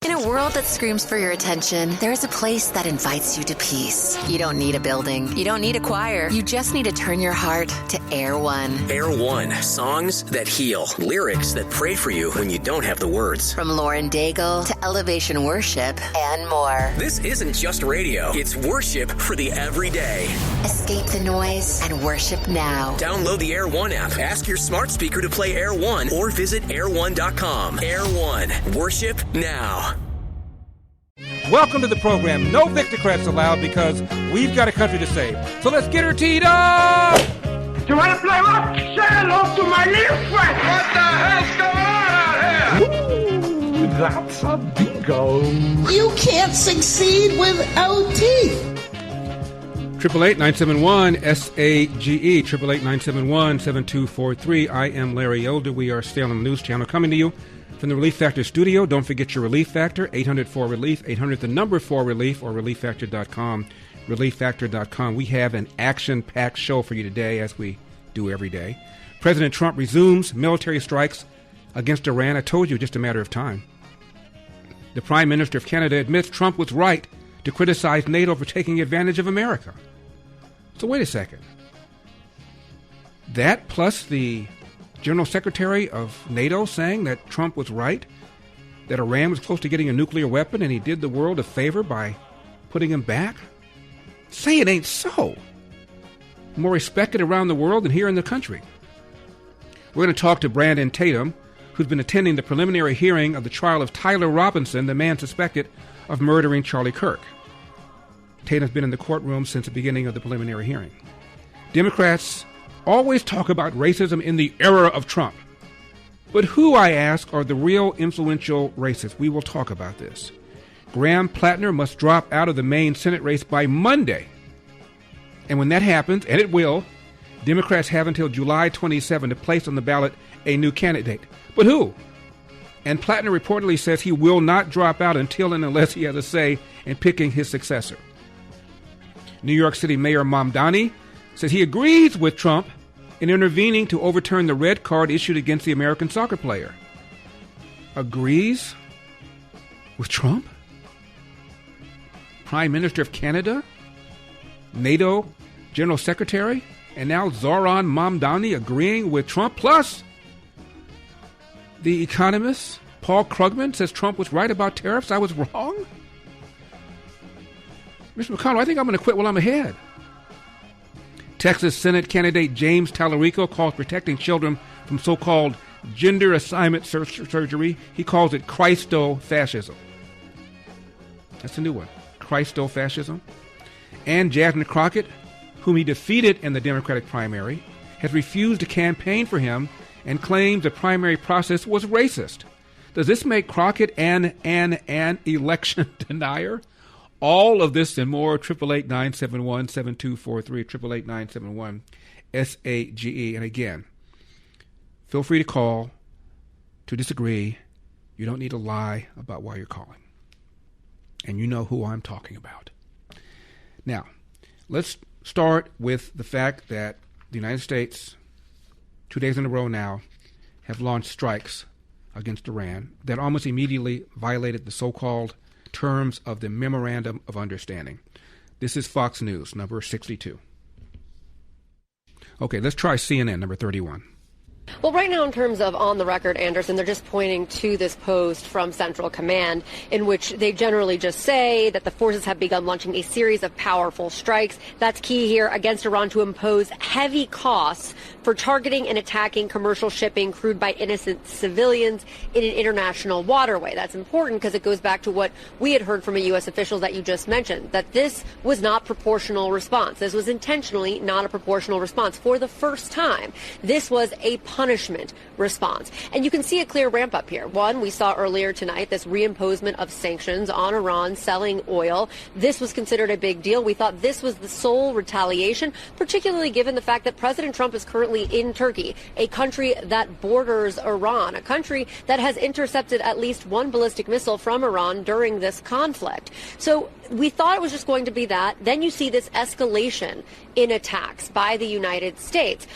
In a world that screams for your attention, there's a place that invites you to peace. You don't need a building. You don't need a choir. You just need to turn your heart to Air One. Air One. Songs that heal. Lyrics that pray for you when you don't have the words. From Lauren Daigle to Elevation Worship and more. This isn't just radio. It's worship for the everyday. Escape the noise and worship now. Download the Air One app. Ask your smart speaker to play Air One or visit air1.com. Air One. Worship now. Welcome to the program. No Victocrats allowed because we've got a country to save. So let's get her teed up! You want to play what? Say hello to my little friend. What the hell's going on out here? Ooh, that's a bingo. You can't succeed without teeth. 888-971-SAGE, 888-971-7243. I am Larry Elder. We are Salem News Channel coming to you from the Relief Factor studio. Don't forget your Relief Factor, 800-4RELIEF, 800-4RELIEF, or ReliefFactor.com, ReliefFactor.com. We have an action-packed show for you today, as we do every day. President Trump resumes military strikes against Iran. I told you, just a matter of time. The Prime Minister of Canada admits Trump was right to criticize NATO for taking advantage of America. So wait a second. That plus the General Secretary of NATO saying that Trump was right, that Iran was close to getting a nuclear weapon, and he did the world a favor by putting him back? Say it ain't so. More respected around the world than here in the country. We're going to talk to Brandon Tatum, who's been attending the preliminary hearing of the trial of Tyler Robinson, the man suspected of murdering Charlie Kirk. Tatum's been in the courtroom since the beginning of the preliminary hearing. Democrats always talk about racism in the era of Trump. But who, I ask, are the real influential racists? We will talk about this. Graham Platner must drop out of the Maine Senate race by Monday. And when that happens, and it will, Democrats have until July 27 to place on the ballot a new candidate. But who? And Platner reportedly says he will not drop out until and unless he has a say in picking his successor. New York City Mayor Mamdani says he agrees with Trump in intervening to overturn the red card issued against the American soccer player. Agrees with Trump? Prime Minister of Canada? NATO General Secretary? And now Zoran Mamdani agreeing with Trump? Plus, The Economist, Paul Krugman, says Trump was right about tariffs. I was wrong? Mr. McConnell, I think I'm going to quit while I'm ahead. Texas Senate candidate James Tallarico calls protecting children from so-called gender assignment surgery. He calls it Christo-fascism. That's a new one. Christo-fascism. And Jasmine Crockett, whom he defeated in the Democratic primary, has refused to campaign for him and claims the primary process was racist. Does this make Crockett an election denier? All of this and more, 888-971-7243, 888-971-SAGE. And again, feel free to call to disagree. You don't need to lie about why you're calling. And you know who I'm talking about. Now, let's start with the fact that the United States, 2 days in a row now, have launched strikes against Iran that almost immediately violated the so-called terms of the Memorandum of Understanding. This is Fox News, number 62. Okay, let's try CNN, number 31. Well, right now, in terms of on the record, Anderson, they're just pointing to this post from Central Command in which they generally just say that the forces have begun launching a series of powerful strikes. That's key here against Iran to impose heavy costs for targeting and attacking commercial shipping crewed by innocent civilians in an international waterway. That's important because it goes back to what we had heard from a U.S. official that you just mentioned, that this was not proportional response. This was intentionally not a proportional response. For the first time, this was a punishment response. And you can see a clear ramp up here. One, we saw earlier tonight this reimposement of sanctions on Iran selling oil. This was considered a big deal. We thought this was the sole retaliation, particularly given the fact that President Trump is currently in Turkey, a country that borders Iran, a country that has intercepted at least one ballistic missile from Iran during this conflict. So we thought it was just going to be that. Then you see this escalation in attacks by the United States.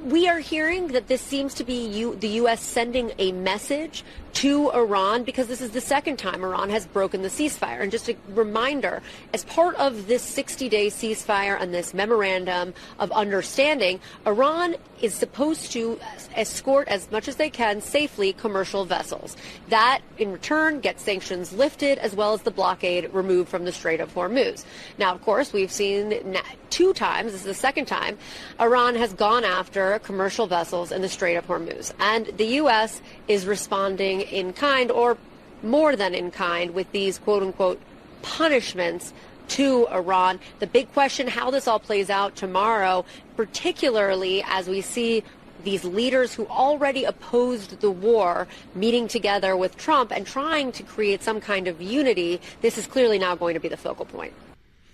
We are hearing that this seems to be the U.S. sending a message to Iran, because this is the second time Iran has broken the ceasefire. And just a reminder, as part of this 60-day ceasefire and this memorandum of understanding, Iran is supposed to escort as much as they can safely commercial vessels. That, in return, gets sanctions lifted as well as the blockade removed from the Strait of Hormuz. Now, of course, we've seen 2 times, this is the second time, Iran has gone after commercial vessels in the Strait of Hormuz. And the U.S. is responding in kind, or more than in kind, with these quote-unquote punishments to Iran. The big question, how this all plays out tomorrow, particularly as we see these leaders who already opposed the war meeting together with Trump and trying to create some kind of unity. This is clearly now going to be the focal point.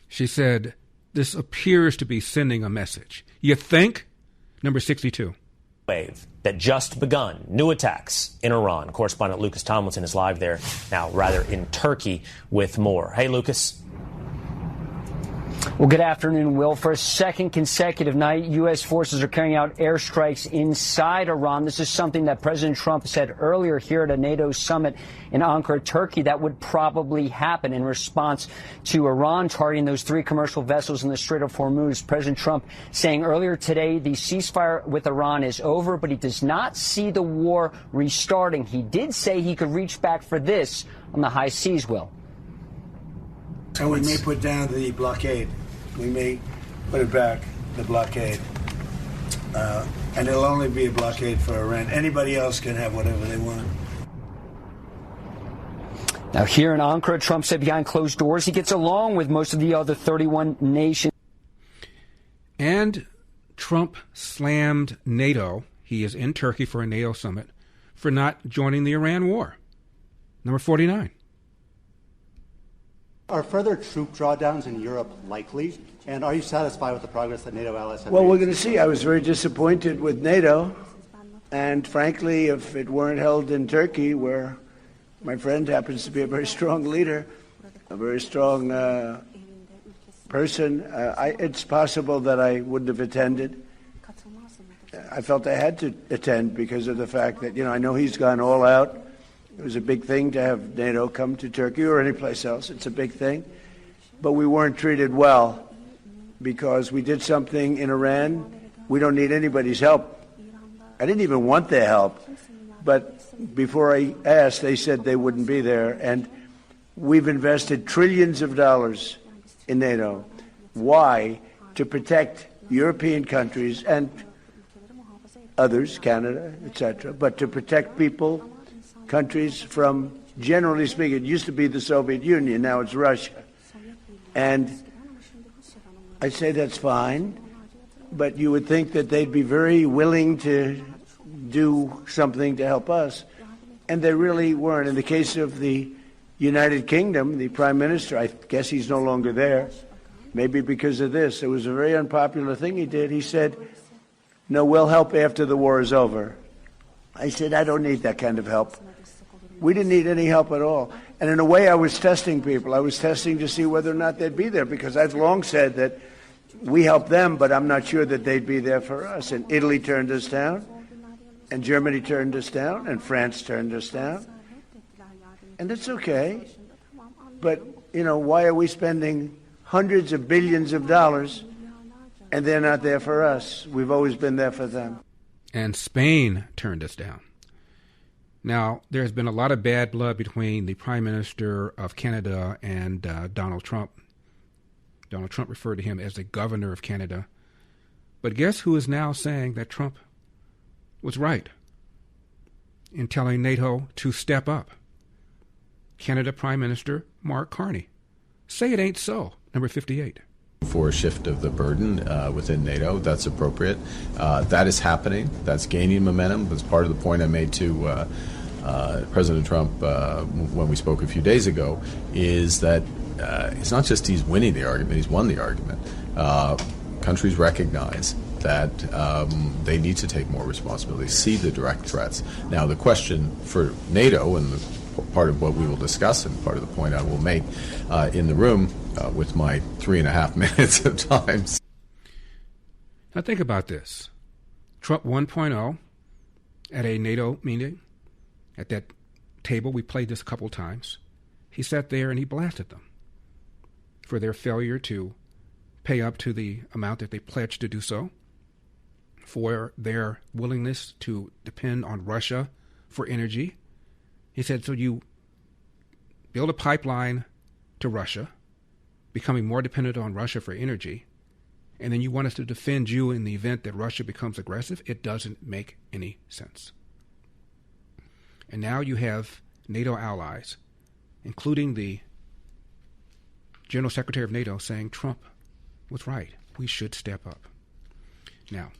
She said, this appears to be sending a message. You think? Number 62. Wave that just begun. New attacks in Iran. Correspondent Lucas Tomlinson is live there now, rather in Turkey, with more. Hey, Lucas. Well, good afternoon, Will. For a second consecutive night, U.S. forces are carrying out airstrikes inside Iran. This is something that President Trump said earlier here at a NATO summit in Ankara, Turkey, that would probably happen in response to Iran targeting those 3 commercial vessels in the Strait of Hormuz. President Trump saying earlier today the ceasefire with Iran is over, but he does not see the war restarting. He did say he could reach back for this on the high seas, Will. And we may put down the blockade. We may put it back, the blockade. And it'll only be a blockade for Iran. Anybody else can have whatever they want. Now, here in Ankara, Trump said behind closed doors he gets along with most of the other 31 nations. And Trump slammed NATO. He is in Turkey for a NATO summit for not joining the Iran war. Number 49. Are further troop drawdowns in Europe likely? And are you satisfied with the progress that NATO allies have made? Well, we're going to see. I was very disappointed with NATO. And frankly, if it weren't held in Turkey, where my friend happens to be a very strong leader, a very strong person, it's possible that I wouldn't have attended. I felt I had to attend because of the fact that, I know he's gone all out. It was a big thing to have NATO come to Turkey or any place else. It's a big thing. But we weren't treated well because we did something in Iran. We don't need anybody's help. I didn't even want their help. But before I asked, they said they wouldn't be there. And we've invested trillions of dollars in NATO. Why? To protect European countries and others, Canada, etc., but to protect people, countries from, generally speaking, it used to be the Soviet Union, now it's Russia. And I say that's fine, but you would think that they'd be very willing to do something to help us. And they really weren't. In the case of the United Kingdom, the Prime Minister, I guess he's no longer there, maybe because of this. It was a very unpopular thing he did. He said, no, we'll help after the war is over. I said, I don't need that kind of help. We didn't need any help at all. And in a way, I was testing people. I was testing to see whether or not they'd be there, because I've long said that we helped them, but I'm not sure that they'd be there for us. And Italy turned us down, and Germany turned us down, and France turned us down. And it's okay. But, why are we spending hundreds of billions of dollars and they're not there for us? We've always been there for them. And Spain turned us down. Now, there's been a lot of bad blood between the Prime Minister of Canada and Donald Trump. Donald Trump referred to him as the governor of Canada. But guess who is now saying that Trump was right in telling NATO to step up? Canada Prime Minister Mark Carney. Say it ain't so. Number 58. For a shift of the burden within NATO, that's appropriate. That is happening. That's gaining momentum. That's part of the point I made to President Trump when we spoke a few days ago, is that it's not just he's winning the argument, he's won the argument. Countries recognize that they need to take more responsibility, see the direct threats. Now, the question for NATO, and part of what we will discuss and part of the point I will make in the room with my 3.5 minutes of time. Now think about this. Trump 1.0 at a NATO meeting, at that table. We played this a couple times. He sat there and he blasted them for their failure to pay up to the amount that they pledged to do so, for their willingness to depend on Russia for energy. He said, so you build a pipeline to Russia, becoming more dependent on Russia for energy, and then you want us to defend you in the event that Russia becomes aggressive? It doesn't make any sense. And now you have NATO allies, including the General Secretary of NATO, saying Trump was right. We should step up. Now,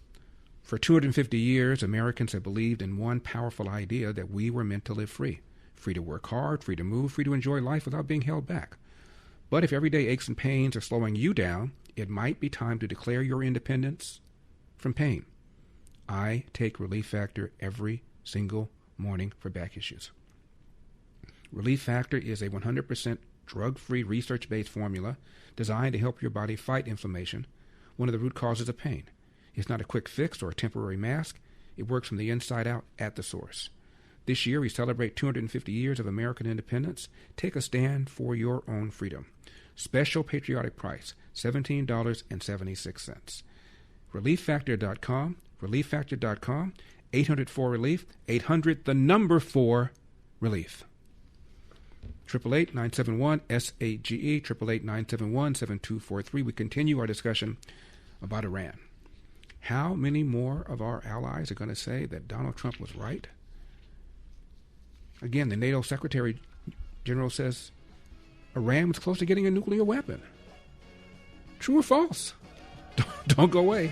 for 250 years, Americans have believed in one powerful idea, that we were meant to live free. Free to work hard, free to move, free to enjoy life without being held back. But if everyday aches and pains are slowing you down, it might be time to declare your independence from pain. I take Relief Factor every single morning for back issues. Relief Factor is a 100% drug-free, research-based formula designed to help your body fight inflammation, one of the root causes of pain. It's not a quick fix or a temporary mask. It works from the inside out at the source. This year, we celebrate 250 years of American independence. Take a stand for your own freedom. Special patriotic price, $17.76. ReliefFactor.com, ReliefFactor.com, 800-4RELIEF, 800-4-RELIEF. 888-971-SAGE, 888-971-7243. We continue our discussion about Iran. How many more of our allies are going to say that Donald Trump was right? Again, the NATO Secretary General says Iran was close to getting a nuclear weapon. True or false? Don't go away.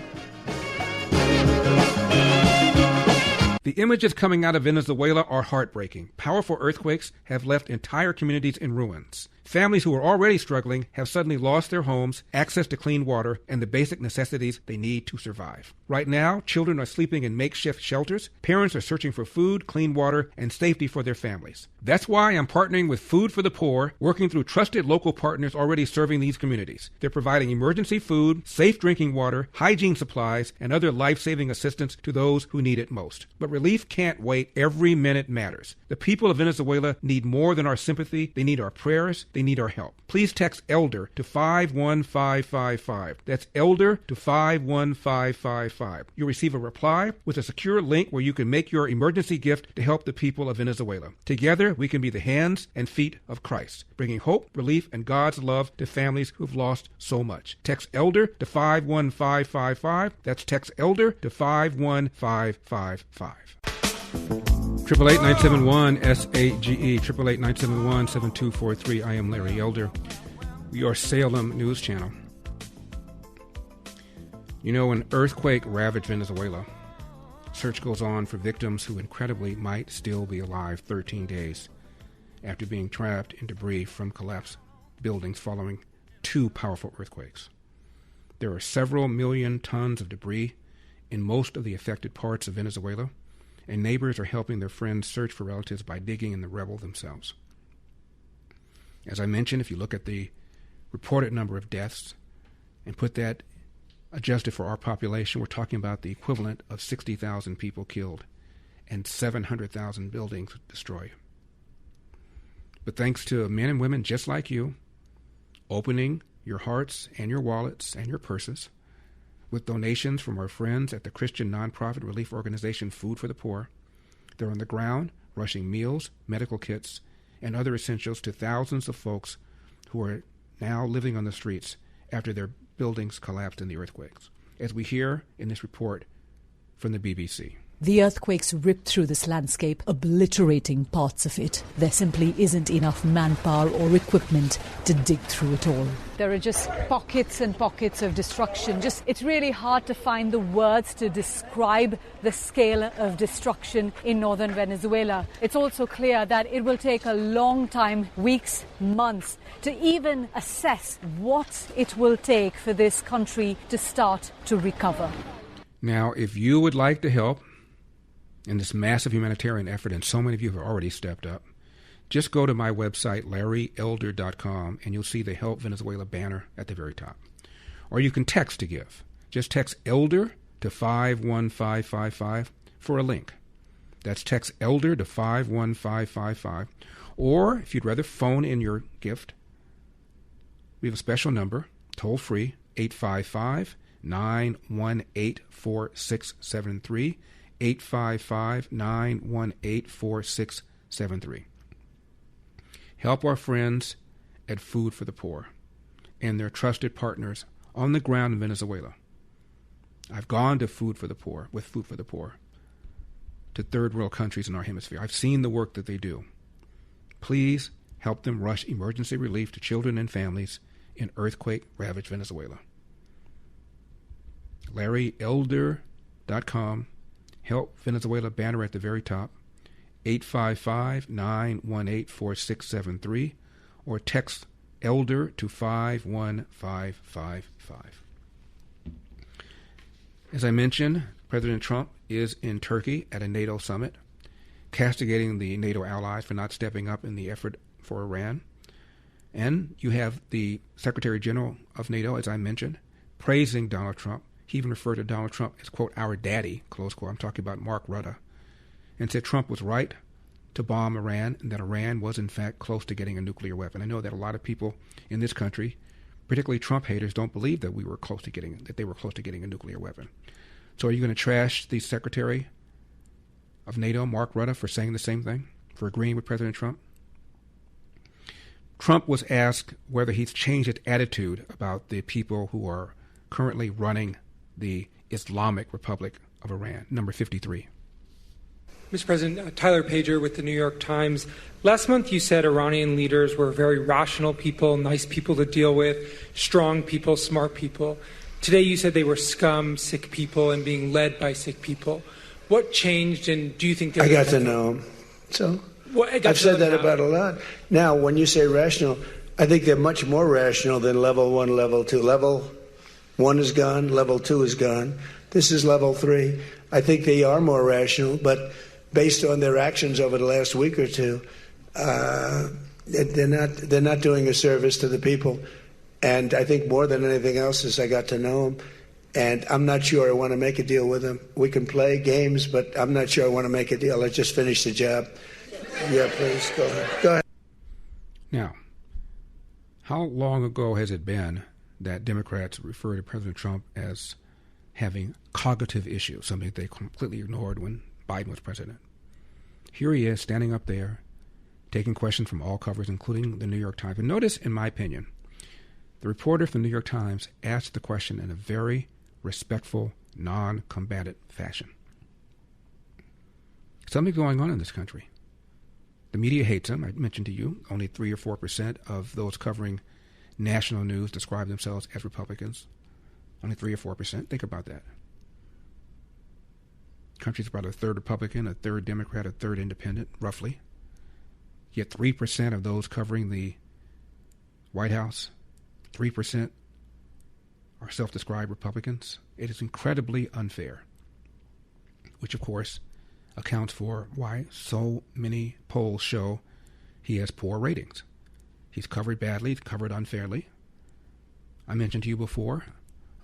The images coming out of Venezuela are heartbreaking. Powerful earthquakes have left entire communities in ruins. Families who are already struggling have suddenly lost their homes, access to clean water, and the basic necessities they need to survive. Right now, children are sleeping in makeshift shelters. Parents are searching for food, clean water, and safety for their families. That's why I'm partnering with Food for the Poor, working through trusted local partners already serving these communities. They're providing emergency food, safe drinking water, hygiene supplies, and other life-saving assistance to those who need it most. But relief can't wait. Every minute matters. The people of Venezuela need more than our sympathy. They need our prayers. They need our help. Please text ELDER to 51555. That's ELDER to 51555. You'll receive a reply with a secure link where you can make your emergency gift to help the people of Venezuela. Together, we can be the hands and feet of Christ, bringing hope, relief, and God's love to families who've lost so much. Text ELDER to 51555. That's text ELDER to 51555. 888-971-SAGE, 888-971-7243. I am Larry Elder. We are Salem News Channel. You know, an earthquake ravaged Venezuela. Search goes on for victims who incredibly might still be alive 13 days after being trapped in debris from collapsed buildings following 2 powerful earthquakes. There are several million tons of debris in most of the affected parts of Venezuela, and neighbors are helping their friends search for relatives by digging in the rubble themselves. As I mentioned, if you look at the reported number of deaths and put that adjusted for our population, we're talking about the equivalent of 60,000 people killed and 700,000 buildings destroyed. But thanks to men and women just like you, opening your hearts and your wallets and your purses, with donations from our friends at the Christian nonprofit relief organization Food for the Poor, they're on the ground rushing meals, medical kits, and other essentials to thousands of folks who are now living on the streets after their buildings collapsed in the earthquakes, as we hear in this report from the BBC. The earthquakes ripped through this landscape, obliterating parts of it. There simply isn't enough manpower or equipment to dig through it all. There are just pockets and pockets of destruction. It's really hard to find the words to describe the scale of destruction in northern Venezuela. It's also clear that it will take a long time, weeks, months, to even assess what it will take for this country to start to recover. Now, if you would like to help in this massive humanitarian effort, and so many of you have already stepped up, just go to my website, LarryElder.com, and you'll see the Help Venezuela banner at the very top. Or you can text to give. Just text ELDER to 51555 for a link. That's text ELDER to 51555. Or, if you'd rather phone in your gift, we have a special number, toll-free, 855-918-4673, 855-918-4673. Help our friends at Food for the Poor and their trusted partners on the ground in Venezuela. I've gone to Food for the Poor, with Food for the Poor, to third world countries in our hemisphere. I've seen the work that they do. Please help them rush emergency relief to children and families in earthquake-ravaged Venezuela. LarryElder.com, Help Venezuela banner at the very top, 855-918-4673, or text ELDER to 51555. As I mentioned, President Trump is in Turkey at a NATO summit, castigating the NATO allies for not stepping up in the effort for Iran. And you have the Secretary General of NATO, as I mentioned, praising Donald Trump. He even referred to Donald Trump as, quote, our daddy, close quote. I'm talking about Mark Rutte. And said Trump was right to bomb Iran and that Iran was, in fact, close to getting a nuclear weapon. I know that a lot of people in this country, particularly Trump haters, don't believe that they were close to getting a nuclear weapon. So are you going to trash the Secretary of NATO, Mark Rutte, for saying the same thing, for agreeing with President Trump? Trump was asked whether he's changed his attitude about the people who are currently running the Islamic Republic of Iran, number 53. Mr. President, Tyler Pager with the New York Times. Last month you said Iranian leaders were very rational people, nice people to deal with, strong people, smart people. Today you said they were scum, sick people, and being led by sick people. What changed, and do you think... I got to know them. So I've said that about a lot. Now, when you say rational, I think they're much more rational than level 1, level 2. Level 1 is gone, level 2 is gone. This is level 3. I think they are more rational, but based on their actions over the last week or two, they're not doing a service to the people. And I think more than anything else is I got to know them. And I'm not sure I want to make a deal with them. We can play games, but I'm not sure I want to make a deal. Let's just finish the job. Yeah, please, go ahead. Go ahead. Now, how long ago has it been that Democrats refer to President Trump as having cognitive issues, something they completely ignored when Biden was president? Here he is standing up there, taking questions from all covers, including the New York Times. And notice, in my opinion, the reporter from the New York Times asked the question in a very respectful, non-combatant fashion. Something's going on in this country. The media hates him. I mentioned to you, only 3 or 4% of those covering national news describe themselves as Republicans. Only 3 or 4%. Think about that. The country's about a third Republican, a third Democrat, a third Independent, roughly. Yet 3% of those covering the White House, 3% are self-described Republicans. It is incredibly unfair, which, of course, accounts for why so many polls show he has poor ratings. He's covered badly, covered unfairly. I mentioned to you before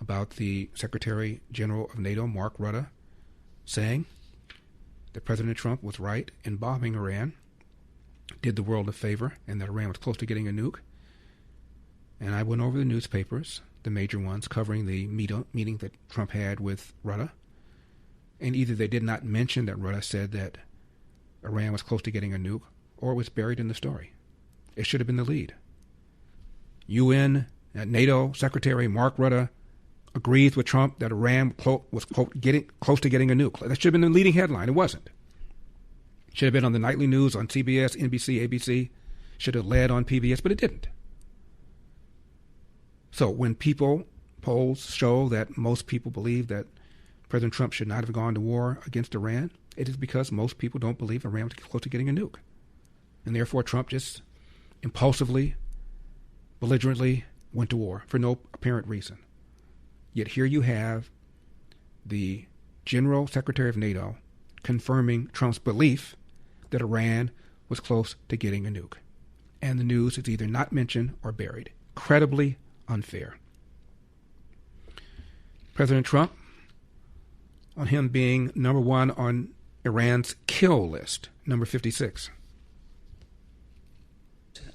about the Secretary General of NATO, Mark Rutte, saying that President Trump was right in bombing Iran, did the world a favor, and that Iran was close to getting a nuke. And I went over the newspapers, the major ones, covering the meeting that Trump had with Rutte. And either they did not mention that Rutte said that Iran was close to getting a nuke, or it was buried in the story. It should have been the lead. UN, NATO Secretary Mark Rutte agrees with Trump that Iran was, quote, getting close to getting a nuke. That should have been the leading headline. It wasn't. It should have been on the nightly news on CBS, NBC, ABC. Should have led on PBS, but it didn't. So when polls show that most people believe that President Trump should not have gone to war against Iran, it is because most people don't believe Iran was close to getting a nuke. And therefore Trump just impulsively, belligerently went to war for no apparent reason. Yet here you have the General Secretary of NATO confirming Trump's belief that Iran was close to getting a nuke. And the news is either not mentioned or buried. Incredibly unfair. President Trump, on him being number one on Iran's kill list, number 56.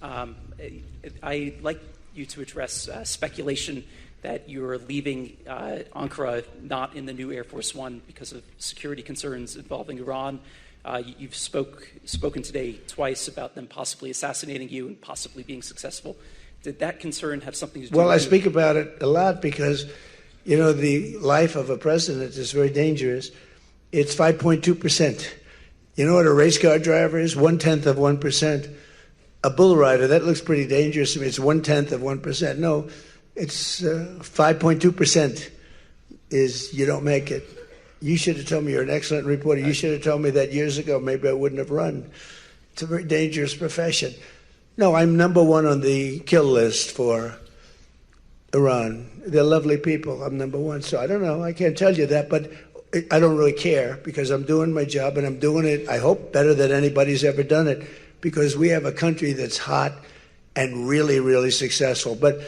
I'd like you to address speculation that you're leaving Ankara not in the new Air Force One because of security concerns involving Iran. You've spoken today twice about them possibly assassinating you and possibly being successful. Did that concern have something to do with Well, I speak about it a lot because, the life of a president is very dangerous. It's 5.2%. You know what a race car driver is? 1/10 of 1%. A bull rider, that looks pretty dangerous to me. It's 1/10 of 1%. No, it's 5.2% is you don't make it. You should have told me. You're an excellent reporter. You should have told me that years ago. Maybe I wouldn't have run. It's a very dangerous profession. No, I'm number one on the kill list for Iran. They're lovely people. I'm number one. So I don't know. I can't tell you that, but I don't really care because I'm doing my job and I'm doing it, I hope, better than anybody's ever done it because we have a country that's hot and really, really successful. But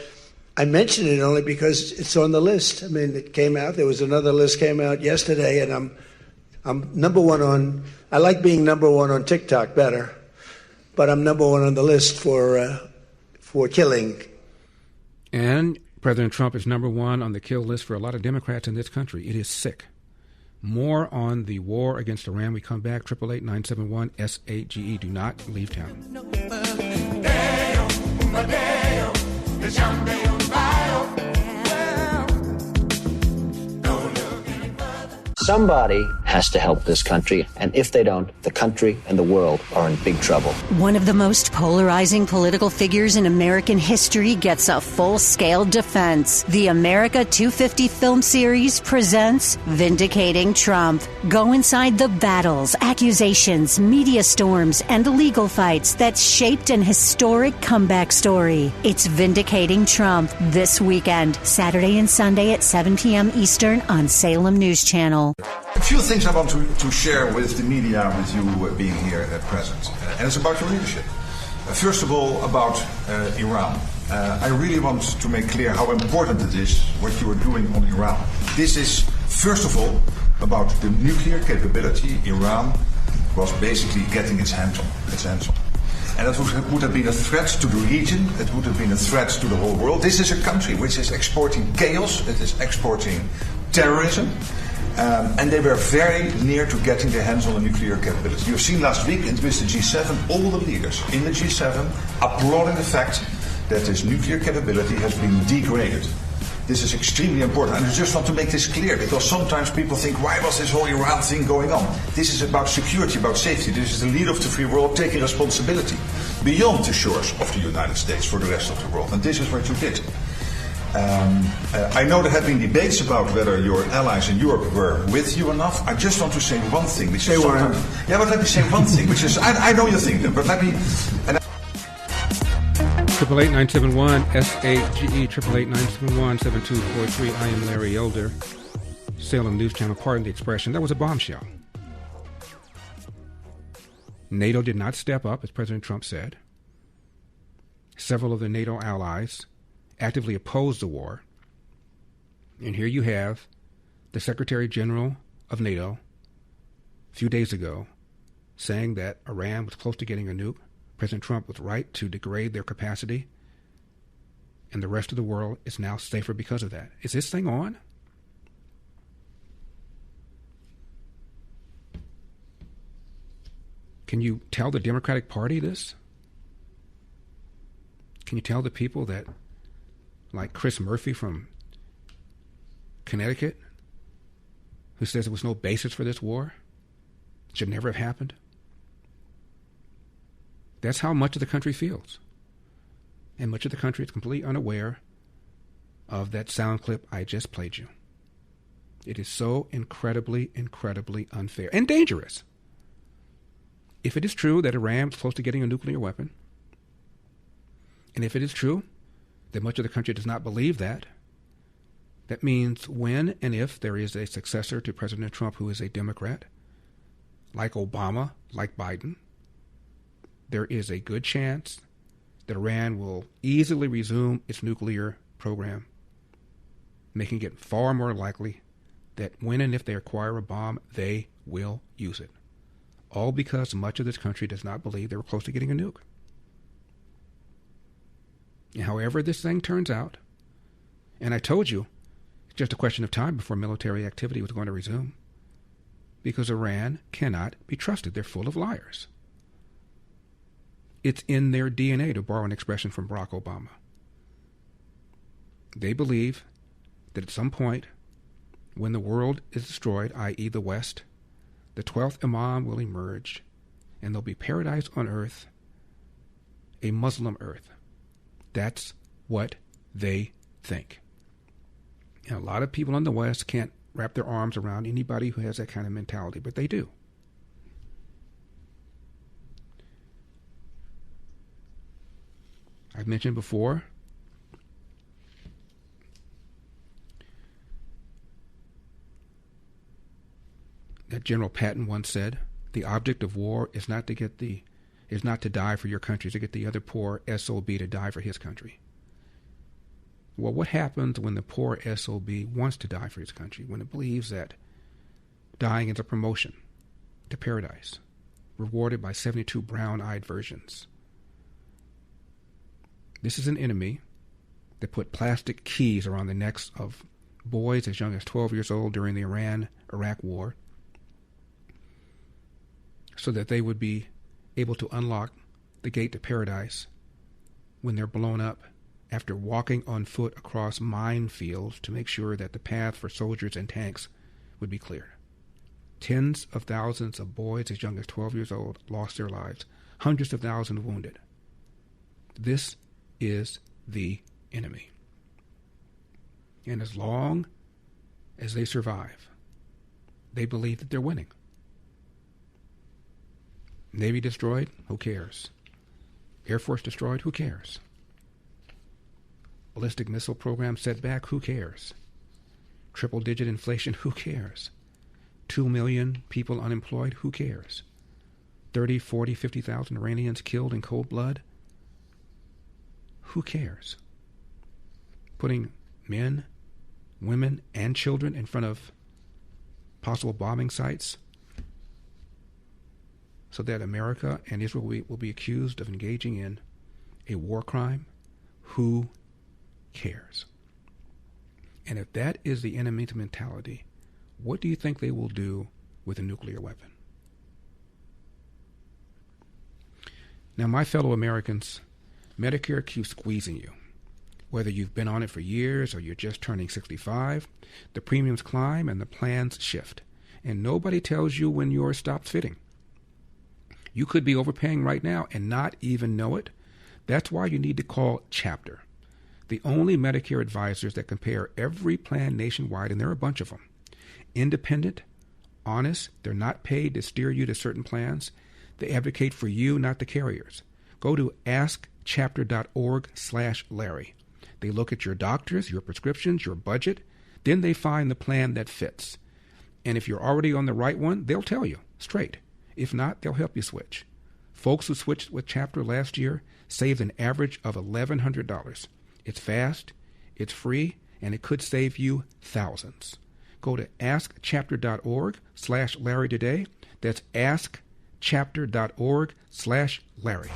I mention it only because it's on the list. I mean, it came out. There was another list came out yesterday, and I'm number one on. I like being number one on TikTok better, but I'm number one on the list for killing. And President Trump is number one on the kill list for a lot of Democrats in this country. It is sick. More on the war against Iran. We come back. 888-971-SAGE. Do not leave town. Somebody has to help this country, and if they don't, the country and the world are in big trouble. One of the most polarizing political figures in American history gets a full-scale defense. The America 250 film series presents Vindicating Trump. Go inside the battles, accusations, media storms, and legal fights that shaped an historic comeback story. It's Vindicating Trump this weekend, Saturday and Sunday at 7 p.m. Eastern on Salem News Channel. A few things I want to share with the media, with you being here present. And it's about your leadership. First of all, about Iran. I really want to make clear how important it is what you are doing on Iran. This is, first of all, about the nuclear capability Iran was basically getting its hands on. And it would have been a threat to the region. It would have been a threat to the whole world. This is a country which is exporting chaos. It is exporting terrorism. And they were very near to getting their hands on a nuclear capability. You've seen last week with the G7, all the leaders in the G7 applauding the fact that this nuclear capability has been degraded. This is extremely important. And I just want to make this clear because sometimes people think, why was this whole Iran thing going on? This is about security, about safety. This is the leader of the free world taking responsibility beyond the shores of the United States for the rest of the world. And this is what you did. I know there have been debates about whether your allies in Europe were with you enough. I just want to say one thing. Which is yeah, but let me say one thing, which is, I know you think that, but let me... 888-971-SAGE, 888-971-7243. I am Larry Elder, Salem News Channel. Pardon the expression. That was a bombshell. NATO did not step up, as President Trump said. Several of the NATO allies actively opposed the war. And here you have the Secretary General of NATO a few days ago saying that Iran was close to getting a nuke. President Trump was right to degrade their capacity, and the rest of the world is now safer because of that. Is this thing on? Can you tell the Democratic Party this? Can you tell the people that, like Chris Murphy from Connecticut, who says there was no basis for this war, should never have happened? That's how much of the country feels. And much of the country is completely unaware of that sound clip I just played you. It is so incredibly, incredibly unfair and dangerous. If it is true that Iran was close to getting a nuclear weapon, and if it is true that much of the country does not believe that, that means when and if there is a successor to President Trump who is a Democrat, like Obama, like Biden, there is a good chance that Iran will easily resume its nuclear program, making it far more likely that when and if they acquire a bomb, they will use it. all because much of this country does not believe they were close to getting a nuke. And however this thing turns out, and I told you, it's just a question of time before military activity was going to resume, because Iran cannot be trusted. They're full of liars. It's in their DNA, to borrow an expression from Barack Obama. They believe that at some point, when the world is destroyed, i.e. the West, the 12th Imam will emerge, and there'll be paradise on earth, a Muslim earth. That's what they think. And a lot of people in the West can't wrap their arms around anybody who has that kind of mentality, but they do. I've mentioned before that General Patton once said, "The object of war is not to die for your country, it's to get the other poor SOB to die for his country." Well, what happens when the poor SOB wants to die for his country, when it believes that dying is a promotion to paradise, rewarded by 72 brown-eyed virgins? This is an enemy that put plastic keys around the necks of boys as young as 12 years old during the Iran-Iraq War, so that they would be able to unlock the gate to paradise when they're blown up after walking on foot across minefields to make sure that the path for soldiers and tanks would be clear. Tens of thousands of boys as young as 12 years old lost their lives, hundreds of thousands wounded. This is the enemy. And as long as they survive, they believe that they're winning. Navy destroyed? Who cares? Air Force destroyed? Who cares? Ballistic missile program set back? Who cares? Triple-digit inflation? Who cares? 2 million people unemployed? Who cares? 30, 40, 50,000 Iranians killed in cold blood? Who cares? Putting men, women, and children in front of possible bombing sites so that America and Israel will be accused of engaging in a war crime? Who cares? And if that is the enemy's mentality, what do you think they will do with a nuclear weapon? Now, my fellow Americans, Medicare keeps squeezing you. Whether you've been on it for years or you're just turning 65, the premiums climb and the plans shift. And nobody tells you when yours stops fitting. You could be overpaying right now and not even know it. That's why you need to call Chapter, the only Medicare advisors that compare every plan nationwide, and there are a bunch of them. Independent, honest, they're not paid to steer you to certain plans. They advocate for you, not the carriers. Go to askchapter.org/Larry. They look at your doctors, your prescriptions, your budget. Then they find the plan that fits. And if you're already on the right one, they'll tell you straight. If not, they'll help you switch. Folks who switched with Chapter last year saved an average of $1,100. It's fast, it's free, and it could save you thousands. Go to askchapter.org/Larry today. That's askchapter.org/Larry.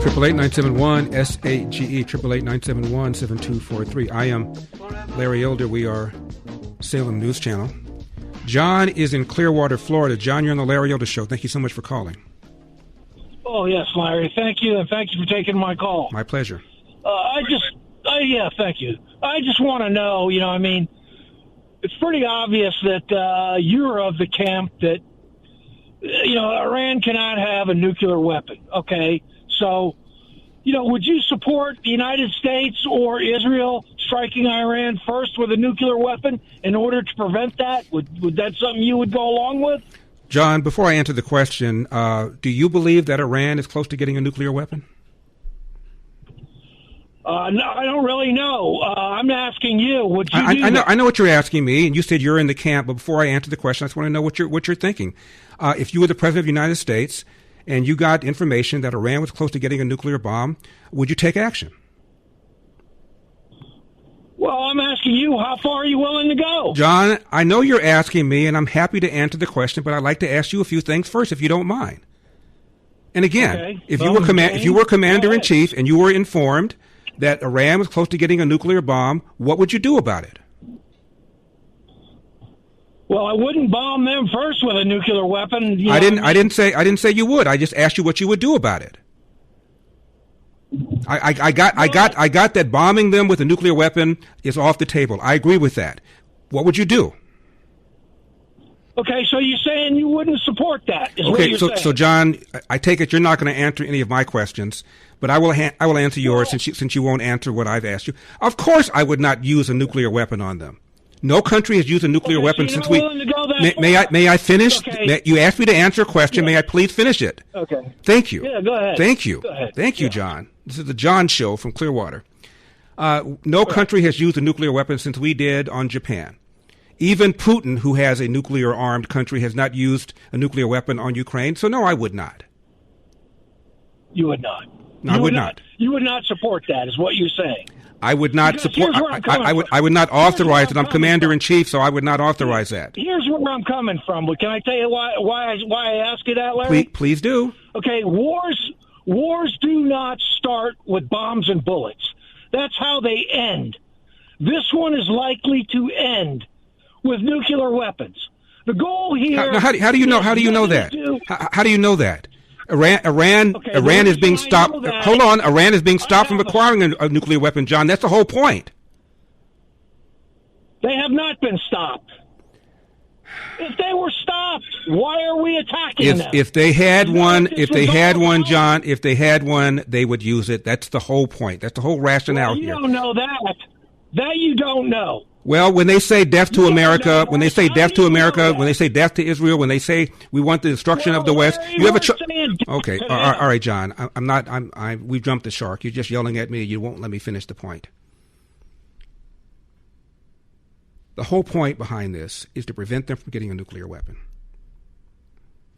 Triple 8-971 SAGE 888-971-7243. I am Larry Elder. We are Salem News Channel. John is in Clearwater, Florida. John, you're on the Larry Elder Show. Thank you so much for calling. Oh, yes, Larry. Thank you, and thank you for taking my call. My pleasure. Thank you. I just want to know, it's pretty obvious that you're of the camp that, Iran cannot have a nuclear weapon, okay? So, would you support the United States or Israel striking Iran first with a nuclear weapon in order to prevent that? Would that something you would go along with? John, before I answer the question, do you believe that Iran is close to getting a nuclear weapon? No, I don't really know. I'm asking you. Would you? I know what you're asking me, and you said you're in the camp. But before I answer the question, I just want to know what you're thinking. If you were the president of the United States and you got information that Iran was close to getting a nuclear bomb, would you take action? Well, I'm asking you, how far are you willing to go? John, I know you're asking me, and I'm happy to answer the question, but I'd like to ask you a few things first, if you don't mind. And again, if you were commander-in-chief and you were informed that Iran was close to getting a nuclear bomb, what would you do about it? Well, I wouldn't bomb them first with a nuclear weapon. I didn't say you would. I just asked you what you would do about it. I got that bombing them with a nuclear weapon is off the table. I agree with that. What would you do? Okay, so you're saying you wouldn't support that? Okay, so John, I take it you're not going to answer any of my questions, but I will answer yours since you won't answer what I've asked you. Of course, I would not use a nuclear weapon on them. No country has used a nuclear weapon since we. May I finish? Okay. You asked me to answer a question. Yeah. May I please finish it? Okay. Thank you. Yeah, go ahead. Thank you. Go ahead. Thank you, John. This is the John Show from Clearwater. No country has used a nuclear weapon since we did on Japan. Even Putin, who has a nuclear-armed country, has not used a nuclear weapon on Ukraine. So, no, I would not. You would not. No, I would not. You would not support that, is what you're saying. I would not support. I would not authorize it. I'm commander-in-chief, so I would not authorize that. Here's where I'm coming from. But can I tell you why I ask you that, Larry? Please do. Okay, wars do not start with bombs and bullets. That's how they end. This one is likely to end with nuclear weapons. The goal here. How do you know? How do you know that? How do you know that? Iran is being stopped. Hold on, Iran is being stopped from acquiring a nuclear weapon, John. That's the whole point. They have not been stopped. If they were stopped, why are we attacking them? If they had one, John, if they had one, they would use it. That's the whole point. That's the whole rationale here. You don't know that. That you don't know. Well, when they say death to America, when they say death to America, when they say death to Israel, when they say we want the destruction of the West, you have a okay. All right, John. We've jumped the shark. You're just yelling at me. You won't let me finish the point. The whole point behind this is to prevent them from getting a nuclear weapon.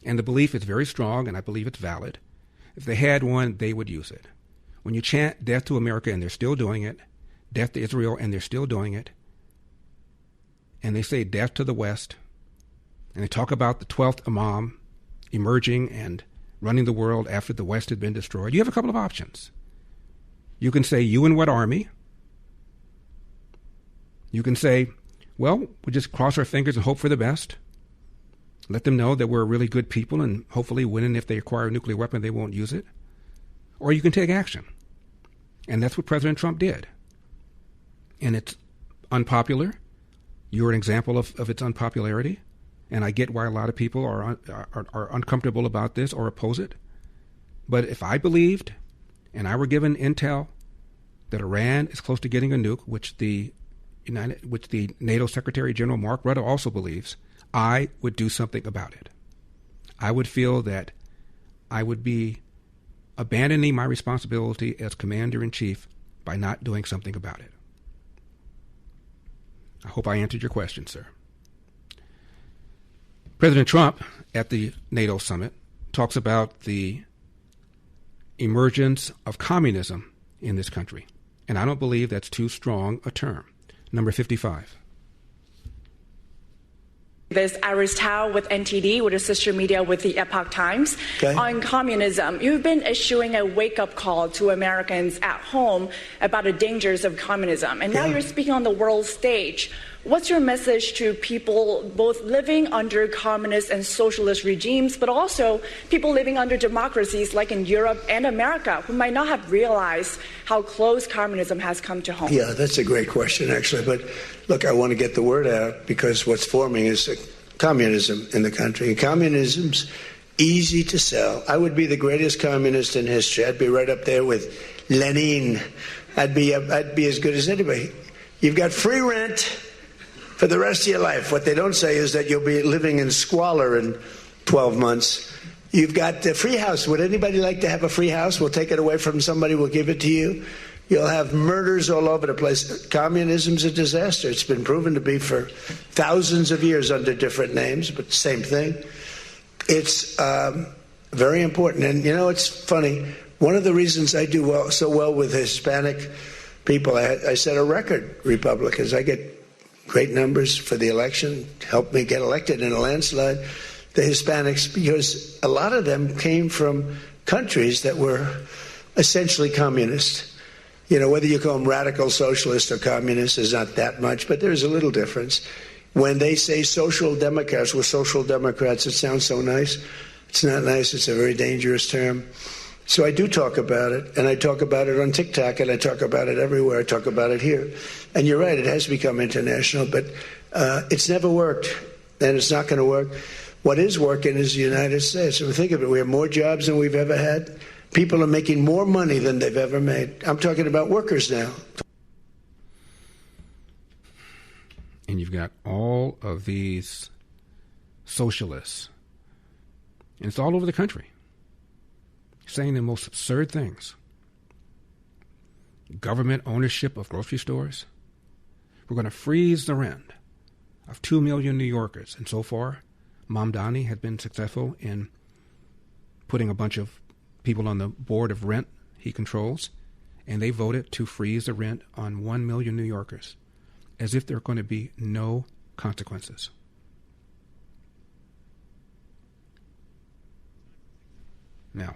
And the belief is very strong, and I believe it's valid. If they had one, they would use it. When you chant death to America, and they're still doing it, death to Israel, and they're still doing it, and they say death to the West, and they talk about the 12th Imam emerging and running the world after the West had been destroyed, you have a couple of options. You can say, you and what army? You can say, well, we just cross our fingers and hope for the best. Let them know that we're really good people and hopefully when if they acquire a nuclear weapon, they won't use it. Or you can take action. And that's what President Trump did. And it's unpopular. You're an example of its unpopularity, and I get why a lot of people are uncomfortable about this or oppose it. But if I believed, and I were given intel, that Iran is close to getting a nuke, which the NATO Secretary General Mark Rutte also believes, I would do something about it. I would feel that I would be abandoning my responsibility as Commander-in-Chief by not doing something about it. I hope I answered your question, sir. President Trump, at the NATO summit, talks about the emergence of communism in this country. And I don't believe that's too strong a term. Number 55. This Iris Tao with NTD, with a sister media with the Epoch Times. Okay. On communism, you've been issuing a wake-up call to Americans at home about the dangers of communism. And now you're speaking on the world stage. What's your message to people both living under communist and socialist regimes, but also people living under democracies like in Europe and America who might not have realized how close communism has come to home? Yeah, that's a great question, actually. But look, I want to get the word out because what's forming is communism in the country. And communism's easy to sell. I would be the greatest communist in history. I'd be right up there with Lenin. I'd be as good as anybody. You've got free rent for the rest of your life. What they don't say is that you'll be living in squalor in 12 months. You've got a free house. Would anybody like to have a free house? We'll take it away from somebody. We'll give it to you. You'll have murders all over the place. Communism's a disaster. It's been proven to be for thousands of years under different names, but same thing. It's Very important. And, it's funny. One of the reasons I do so well with Hispanic people, I set a record, Republicans. I get great numbers for the election, helped me get elected in a landslide. The Hispanics, because a lot of them came from countries that were essentially communist. Whether you call them radical socialist or communist is not that much, but there's a little difference. When they say social democrats, we're social democrats, it sounds so nice. It's not nice. It's a very dangerous term. So I do talk about it, and I talk about it on TikTok, and I talk about it everywhere. I talk about it here. And you're right, it has become international, but it's never worked, and it's not going to work. What is working is the United States. So think of it, we have more jobs than we've ever had. People are making more money than they've ever made. I'm talking about workers now. And you've got all of these socialists, and it's all over the country, saying the most absurd things. Government ownership of grocery stores. We're going to freeze the rent of 2 million New Yorkers. And so far, Mamdani has been successful in putting a bunch of people on the board of rent he controls, and they voted to freeze the rent on 1 million New Yorkers, as if there are going to be no consequences. Now,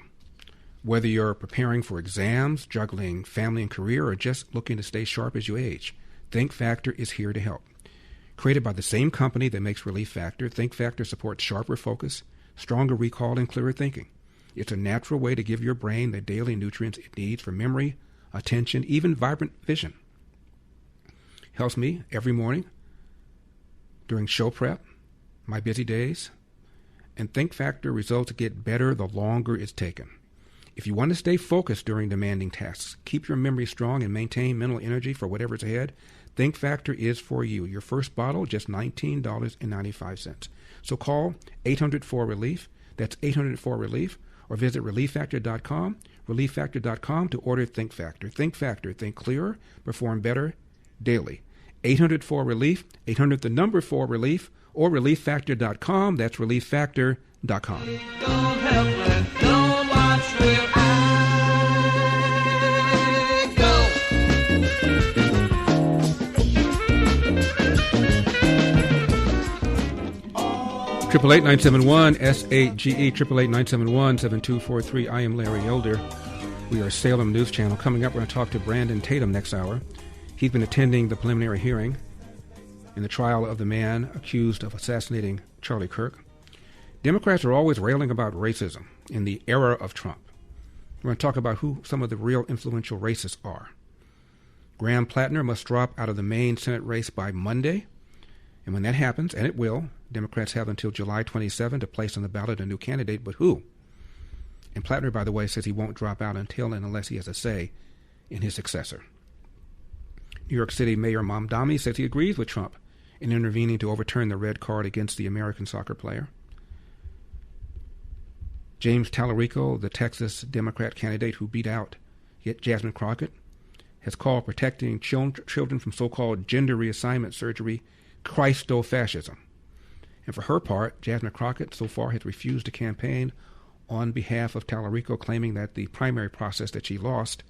whether you're preparing for exams, juggling family and career, or just looking to stay sharp as you age, Think Factor is here to help. Created by the same company that makes Relief Factor, Think Factor supports sharper focus, stronger recall, and clearer thinking. It's a natural way to give your brain the daily nutrients it needs for memory, attention, even vibrant vision. Helps me every morning during show prep, my busy days, and Think Factor results get better the longer it's taken. If you want to stay focused during demanding tasks, keep your memory strong, and maintain mental energy for whatever's ahead, Think Factor is for you. Your first bottle, just $19.95. So call 800-4RELIEF, that's 800-4RELIEF, or visit ReliefFactor.com, ReliefFactor.com to order Think Factor. Think Factor, think clearer, perform better daily. 800-4RELIEF, 800 the number 4RELIEF, or ReliefFactor.com, that's ReliefFactor.com. Don't help me, don't watch where I go. 888-971-SAGE, 888-971-7243. I am Larry Elder. We are Salem News Channel. Coming up, we're going to talk to Brandon Tatum next hour. He's been attending the preliminary hearing in the trial of the man accused of assassinating Charlie Kirk. Democrats are always railing about racism in the era of Trump. We're going to talk about who some of the real influential racists are. Graham Platner must drop out of the Maine Senate race by Monday. And when that happens, and it will, Democrats have until July 27 to place on the ballot a new candidate, but who? And Platner, by the way, says he won't drop out until and unless he has a say in his successor. New York City Mayor Mamdani says he agrees with Trump in intervening to overturn the red card against the American soccer player. James Tallarico, the Texas Democrat candidate who beat out Jasmine Crockett, has called protecting children from so-called gender reassignment surgery Christo-fascism. And for her part, Jasmine Crockett so far has refused to campaign on behalf of Tallarico, claiming that the primary process that she lost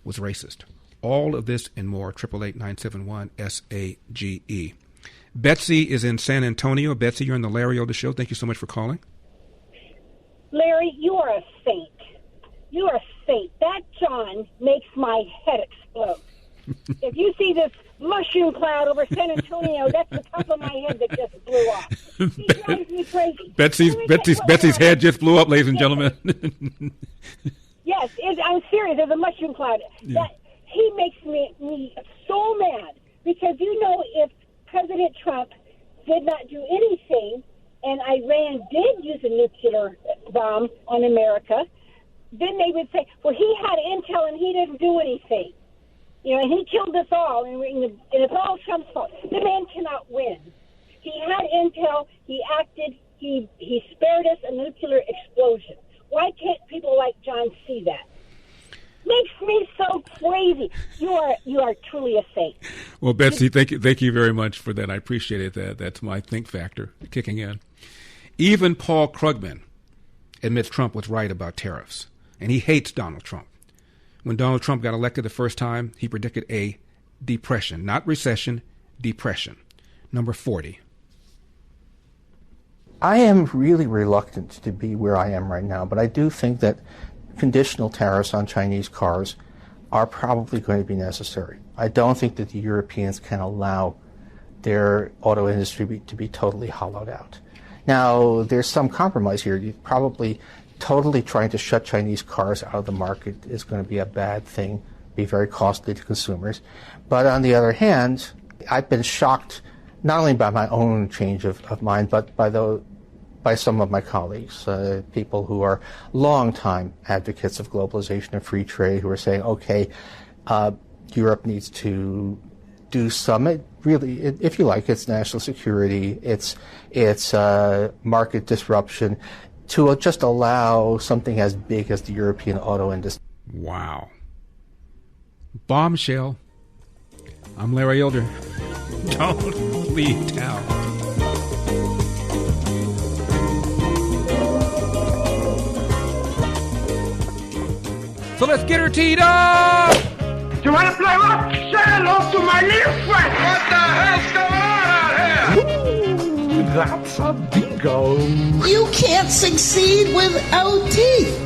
was racist. All of this and more, 888-971-SAGE. Betsy is in San Antonio. Betsy, you're on the Larry Elder Show. Thank you so much for calling. Larry, you are a saint. You are a saint. That John makes my head explode. If you see this mushroom cloud over San Antonio, that's the top of my head that just blew off. He drives me crazy. Betsy's head just blew up, ladies and gentlemen. Yes, I'm serious. There's a mushroom cloud. Yeah. He makes me so mad because, if President Trump did not do anything and Iran did use a nuclear bomb on America, then they would say, well, he had intel and he didn't do anything. And he killed us all, and it's all Trump's fault. The man cannot win. He had intel, he acted, he spared us a nuclear explosion. Why can't people like John see that? Makes me so crazy. You are truly a saint. Well, Betsy, thank you very much for that. I appreciate it. That's my think factor kicking in. Even Paul Krugman admits Trump was right about tariffs, and he hates Donald Trump. When Donald Trump got elected the first time, he predicted a depression, not recession, depression. Number 40. I am really reluctant to be where I am right now, but I do think that conditional tariffs on Chinese cars are probably going to be necessary. I don't think that the Europeans can allow their auto industry to be totally hollowed out. Now, there's some compromise here. You're probably totally trying to shut Chinese cars out of the market is going to be a bad thing, be very costly to consumers. But on the other hand, I've been shocked not only by my own change of mind, but by some of my colleagues, people who are longtime advocates of globalization and free trade, who are saying, okay, Europe needs to do some, really, if you like, it's national security, it's market disruption, to just allow something as big as the European auto industry. Wow. Bombshell. I'm Larry Elder. Don't leave town. So let's get her teed up! You want to play rock? Say hello to my little friend! What the hell's going on out here? Ooh, that's a bingo. You can't succeed without teeth.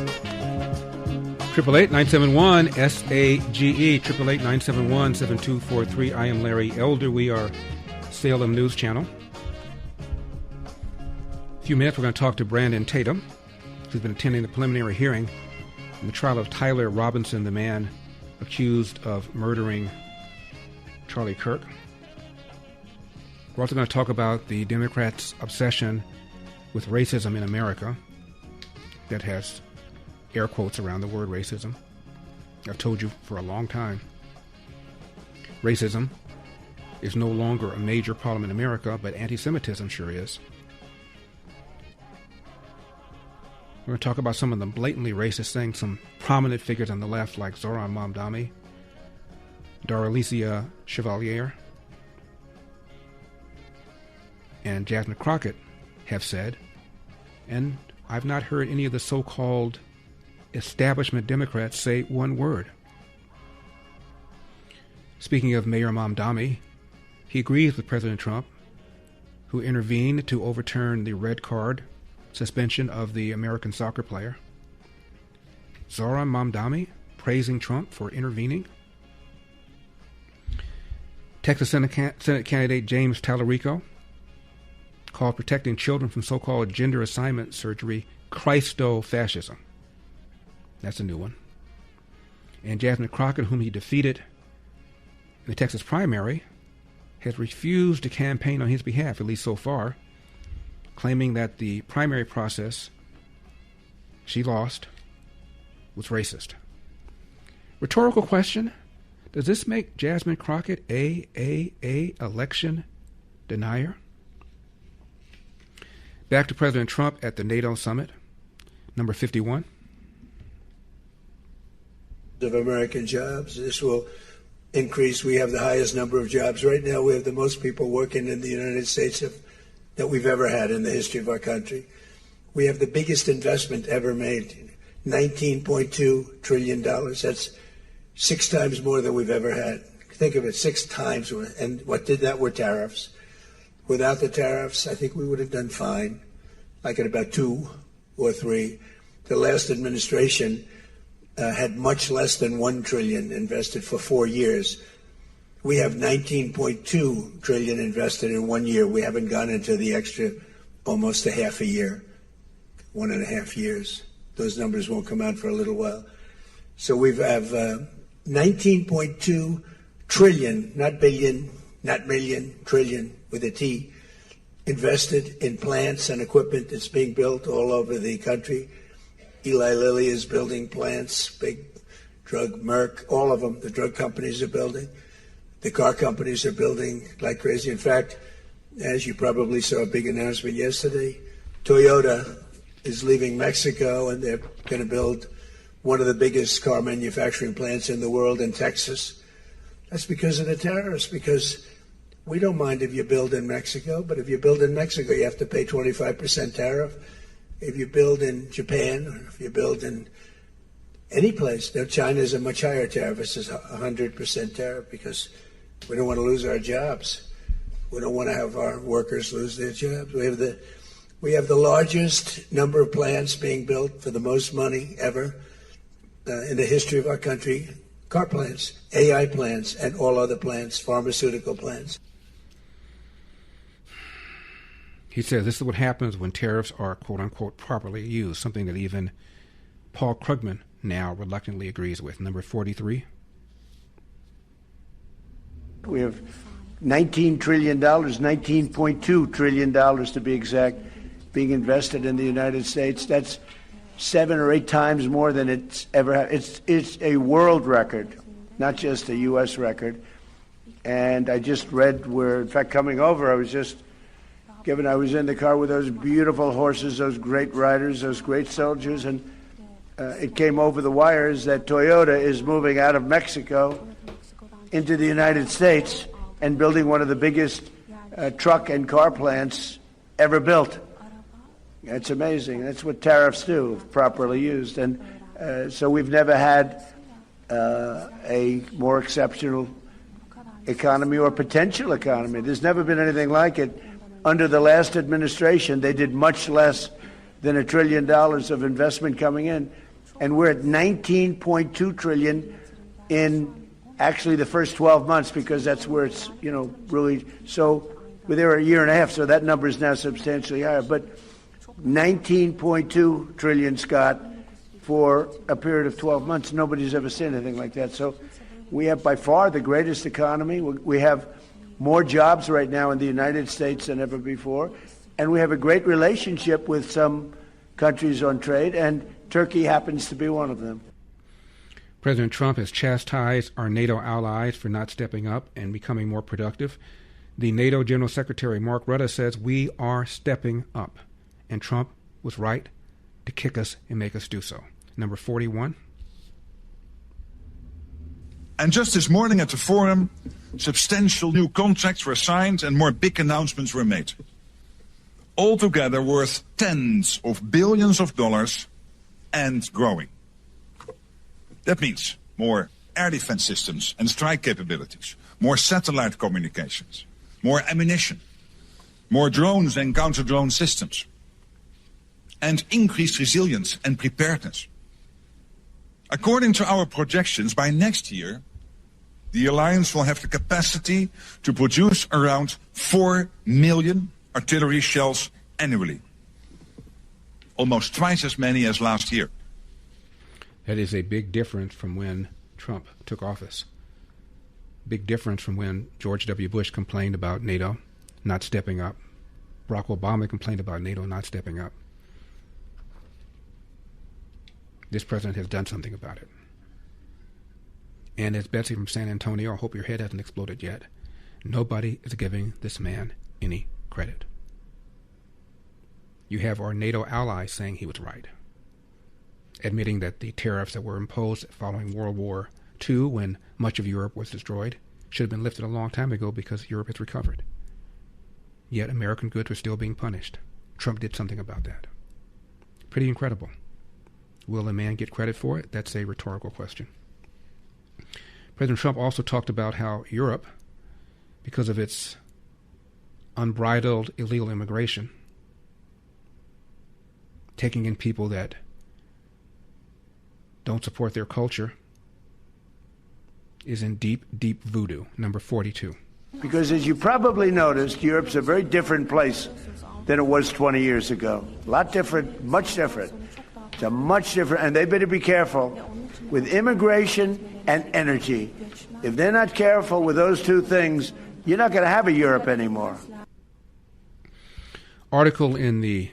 888-971-SAGE, 888-971-7243. I am Larry Elder. We are Salem News Channel. In a few minutes, we're going to talk to Brandon Tatum, who's been attending the preliminary hearing in the trial of Tyler Robinson, the man accused of murdering Charlie Kirk. We're also going to talk about the Democrats' obsession with racism in America. That has air quotes around the word racism. I've told you for a long time, racism is no longer a major problem in America, but anti-Semitism sure is. We're going to talk about some of the blatantly racist things some prominent figures on the left like Zohran Mamdani, Daralicia Chevalier, and Jasmine Crockett have said, and I've not heard any of the so-called establishment Democrats say one word. Speaking of Mayor Mamdani, he agrees with President Trump, who intervened to overturn the red card suspension of the American soccer player. Zohran Mamdani praising Trump for intervening. Texas Senate candidate James Tallarico called protecting children from so-called gender assignment surgery Christo-fascism. That's a new one. And Jasmine Crockett, whom he defeated in the Texas primary, has refused to campaign on his behalf, at least so far, claiming that the primary process she lost was racist. Rhetorical question: does this make Jasmine Crockett a election denier? Back to President Trump at the NATO summit, number 51. Of American jobs. This will increase. We have the highest number of jobs. Right now, we have the most people working in the United States that we've ever had in the history of our country. We have the biggest investment ever made, $19.2 trillion. That's 6 times more than we've ever had. Think of it, 6 times. And what did that were tariffs. Without the tariffs, I think we would have done fine, like at about 2 or 3. The last administration had much less than $1 trillion invested for 4 years. We have $19.2 trillion invested in 1 year. We haven't gone into the extra almost a half a year, 1.5 years. Those numbers won't come out for a little while. So we have $19.2 trillion, not billion, not million, trillion with a T, invested in plants and equipment that's being built all over the country. Eli Lilly is building plants, big drug, Merck, all of them, the drug companies are building. The car companies are building like crazy. In fact, as you probably saw a big announcement yesterday, Toyota is leaving Mexico and they're going to build one of the biggest car manufacturing plants in the world in Texas. That's because of the tariffs, because we don't mind if you build in Mexico, but if you build in Mexico, you have to pay 25% tariff. if you build in Japan or if you build in any place, now China is a much higher tariff. This is 100% tariff because we don't want to lose our jobs. We don't want to have our workers lose their jobs. We have the largest number of plants being built for the most money ever in the history of our country. Car plants, AI plants, and all other plants, pharmaceutical plants. He says this is what happens when tariffs are, quote-unquote, properly used, something that even Paul Krugman now reluctantly agrees with. Number 43. We have $19 trillion, $19.2 trillion to be exact, being invested in the United States. That's 7 or 8 times more than it's ever had. It's a world record, not just a U.S. record. And I just read where, in fact, coming over, I was in the car with those beautiful horses, those great riders, those great soldiers, and it came over the wires that Toyota is moving out of Mexico into the United States and building one of the biggest truck and car plants ever built. It's amazing. That's what tariffs do, if properly used. And so we've never had a more exceptional economy or potential economy. There's never been anything like it. Under the last administration, they did much less than $1 trillion of investment coming in. And we're at $19.2 trillion in actually the first 12 months because that's where it's, really. So we're there a year and a half, so that number is now substantially higher. But 19.2 trillion, Scott, for a period of 12 months. Nobody's ever seen anything like that. So we have by far the greatest economy. We have more jobs right now in the United States than ever before. And we have a great relationship with some countries on trade, and Turkey happens to be one of them. President Trump has chastised our NATO allies for not stepping up and becoming more productive. The NATO General Secretary Mark Rutte says we are stepping up. And Trump was right to kick us and make us do so. Number 41. And just this morning at the forum, substantial new contracts were signed and more big announcements were made. Altogether worth tens of billions of dollars and growing. That means more air defense systems and strike capabilities, more satellite communications, more ammunition, more drones and counter-drone systems, and increased resilience and preparedness. According to our projections, by next year, the alliance will have the capacity to produce around 4 million artillery shells annually. Almost twice as many as last year. That is a big difference from when Trump took office. Big difference from when George W. Bush complained about NATO not stepping up. Barack Obama complained about NATO not stepping up. This president has done something about it. And as Betsy from San Antonio, I hope your head hasn't exploded yet, nobody is giving this man any credit. You have our NATO allies saying he was right, admitting that the tariffs that were imposed following World War II, when much of Europe was destroyed, should have been lifted a long time ago because Europe has recovered. Yet American goods are still being punished. Trump did something about that. Pretty incredible. Will a man get credit for it? That's a rhetorical question. President Trump also talked about how Europe, because of its unbridled illegal immigration, taking in people that don't support their culture, is in deep, deep voodoo. Number 42. Because as you probably noticed, Europe's a very different place than it was 20 years ago. A lot different, much different. It's a much different, and they better be careful with immigration and energy. If they're not careful with those two things, you're not going to have a Europe anymore. Article in the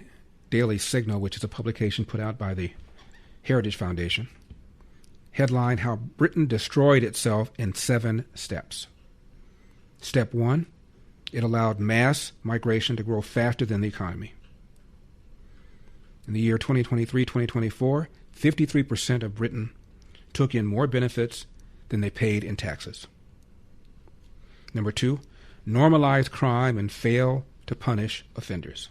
Daily Signal, which is a publication put out by the Heritage Foundation. Headline, How Britain Destroyed Itself in 7 Steps. Step 1, it allowed mass migration to grow faster than the economy. In the year 2023-2024, 53% of Britain took in more benefits than they paid in taxes. Number 2, normalized crime and fail to punish offenders.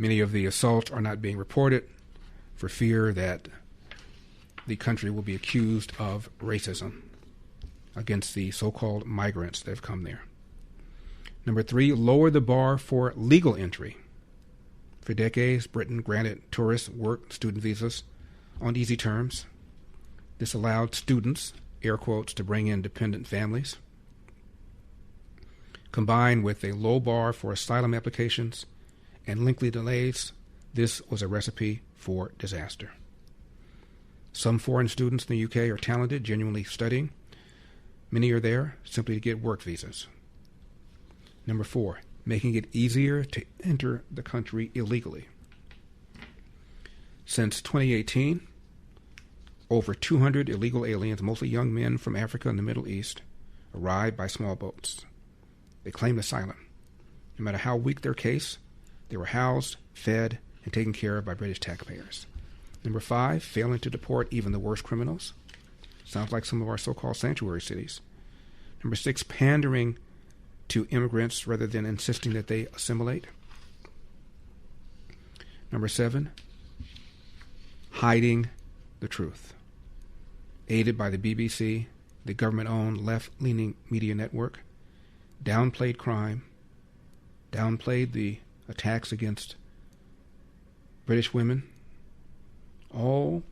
Many of the assaults are not being reported for fear that the country will be accused of racism against the so-called migrants that have come there. Number 3, lower the bar for legal entry. For decades, Britain granted tourist work student visas on easy terms. This allowed students, air quotes, to bring in dependent families. Combined with a low bar for asylum applications and lengthy delays, this was a recipe for disaster. Some foreign students in the UK are talented, genuinely studying. Many are there simply to get work visas. Number 4, making it easier to enter the country illegally. Since 2018, over 200 illegal aliens, mostly young men from Africa and the Middle East, arrived by small boats. They claimed asylum. No matter how weak their case, they were housed, fed, and taken care of by British taxpayers. Number 5, failing to deport even the worst criminals. Sounds like some of our so-called sanctuary cities. Number 6, pandering to immigrants rather than insisting that they assimilate. Number 7, hiding the truth. Aided by the BBC, the government-owned left-leaning media network, downplayed crime, downplayed the attacks against British women, all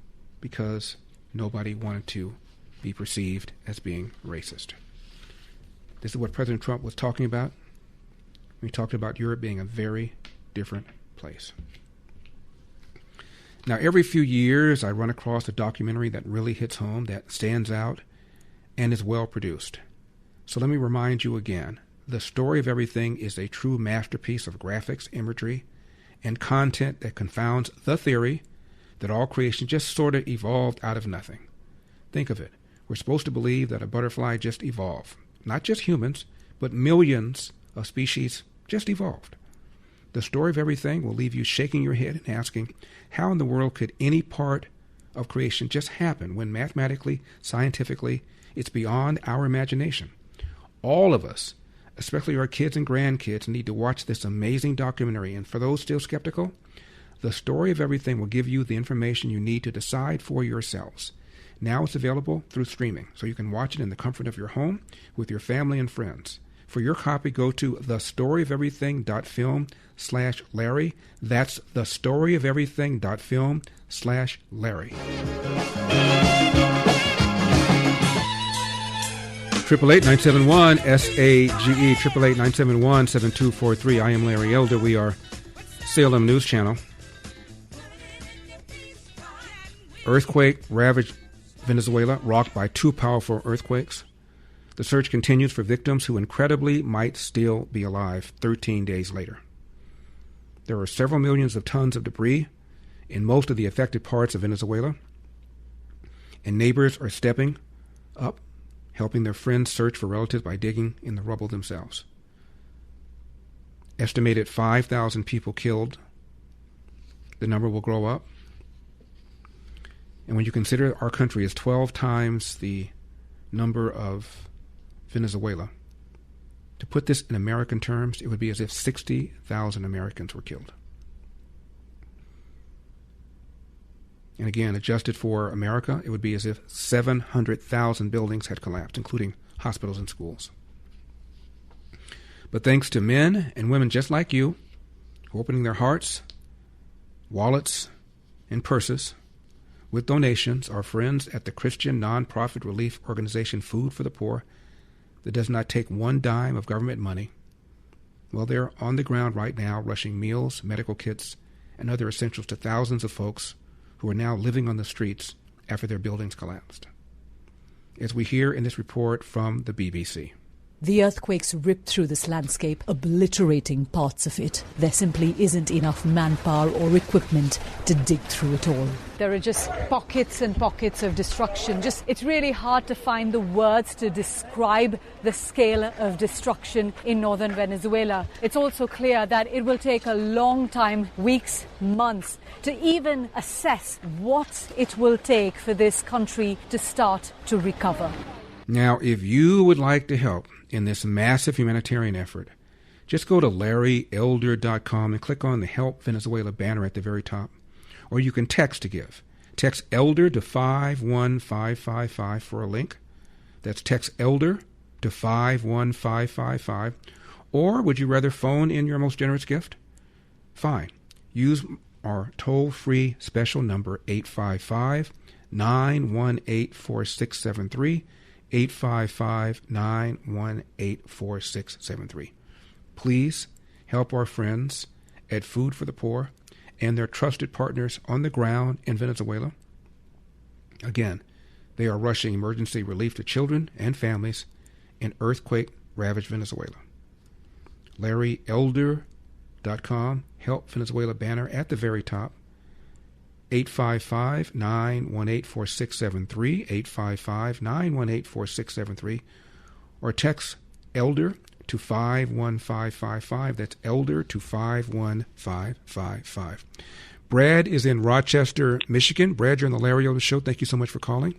because nobody wanted to be perceived as being racist. This is what President Trump was talking about. He talked about Europe being a very different place. Now, every few years, I run across a documentary that really hits home, that stands out, and is well produced. So let me remind you again, The Story of Everything is a true masterpiece of graphics, imagery, and content that confounds the theory that all creation just sort of evolved out of nothing. Think of it. We're supposed to believe that a butterfly just evolved. Not just humans, but millions of species just evolved. The Story of Everything will leave you shaking your head and asking, how in the world could any part of creation just happen when mathematically, scientifically, it's beyond our imagination? All of us, especially our kids and grandkids, need to watch this amazing documentary. And for those still skeptical, The Story of Everything will give you the information you need to decide for yourselves. Now it's available through streaming, so you can watch it in the comfort of your home with your family and friends. For your copy, go to thestoryofeverything.film/Larry. That's thestoryofeverything.film/Larry. 888-971-SAGE, 888-971-7243. I am Larry Elder. We are Salem News Channel. Earthquake ravaged Venezuela, rocked by 2 powerful earthquakes. The search continues for victims who incredibly might still be alive 13 days later. There are several millions of tons of debris in most of the affected parts of Venezuela, and neighbors are stepping up, helping their friends search for relatives by digging in the rubble themselves. Estimated 5,000 people killed. The number will grow up. And when you consider our country is 12 times the number of Venezuela, to put this in American terms, it would be as if 60,000 Americans were killed. And again, adjusted for America, it would be as if 700,000 buildings had collapsed, including hospitals and schools. But thanks to men and women just like you, who are opening their hearts, wallets, and purses with donations, our friends at the Christian nonprofit relief organization Food for the Poor, that does not take one dime of government money, well, they're on the ground right now rushing meals, medical kits, and other essentials to thousands of folks who are now living on the streets after their buildings collapsed. As we hear in this report from the BBC. The earthquakes ripped through this landscape, obliterating parts of it. There simply isn't enough manpower or equipment to dig through it all. There are just pockets and pockets of destruction. It's really hard to find the words to describe the scale of destruction in northern Venezuela. It's also clear that it will take a long time, weeks, months, to even assess what it will take for this country to start to recover. Now, if you would like to help in this massive humanitarian effort, just go to LarryElder.com and click on the Help Venezuela banner at the very top. Or you can text to give. Text ELDER to 51555 for a link. That's text ELDER to 51555. Or would you rather phone in your most generous gift? Fine. Use our toll-free special number, 855-918-4673, 855-918-4673. Please help our friends at Food for the Poor and their trusted partners on the ground in Venezuela. Again, they are rushing emergency relief to children and families in earthquake-ravaged Venezuela. LarryElder.com, Help Venezuela banner at the very top. 855-918-4673, 855-918-4673, or text ELDER to 51555. That's ELDER to 51555. Brad is in Rochester, Michigan. Brad, you're on the Larry Elder Show. Thank you so much for calling.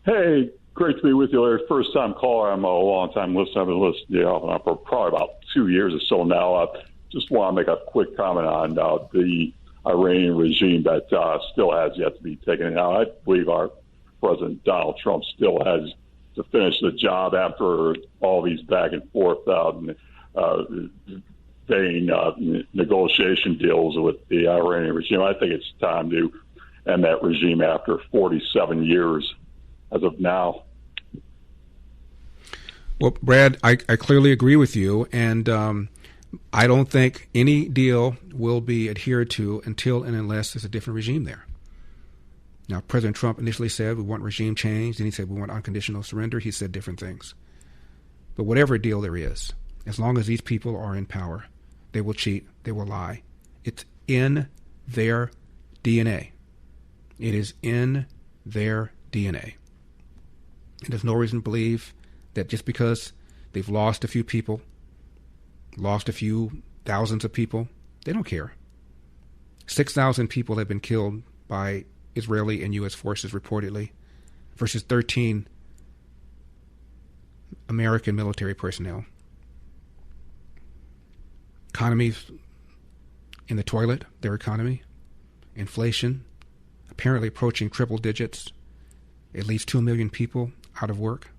Hey, great to be with you, Larry. First time caller. I'm a long time listener. I've been listening to you for probably about 2 years or so now. I just want to make a quick comment on the Iranian regime that still has yet to be taken out. I believe our President Donald Trump still has to finish the job after all these back and forth vain negotiation deals with the Iranian regime. I think it's time to end that regime after 47 years as of now. Well, Brad, I clearly agree with you, and I don't think any deal will be adhered to until and unless there's a different regime there. Now, President Trump initially said we want regime change, then he said we want unconditional surrender. He said different things. But whatever deal there is, as long as these people are in power, they will cheat, they will lie. It's in their DNA. It is in their DNA. And there's no reason to believe that just because they've lost a few people, lost a few thousands of people, they don't care. 6,000 people have been killed by Israeli and U.S. forces reportedly, versus 13 American military personnel. Economies in the toilet, their economy. Inflation apparently approaching triple digits. At least 2 million people out of work.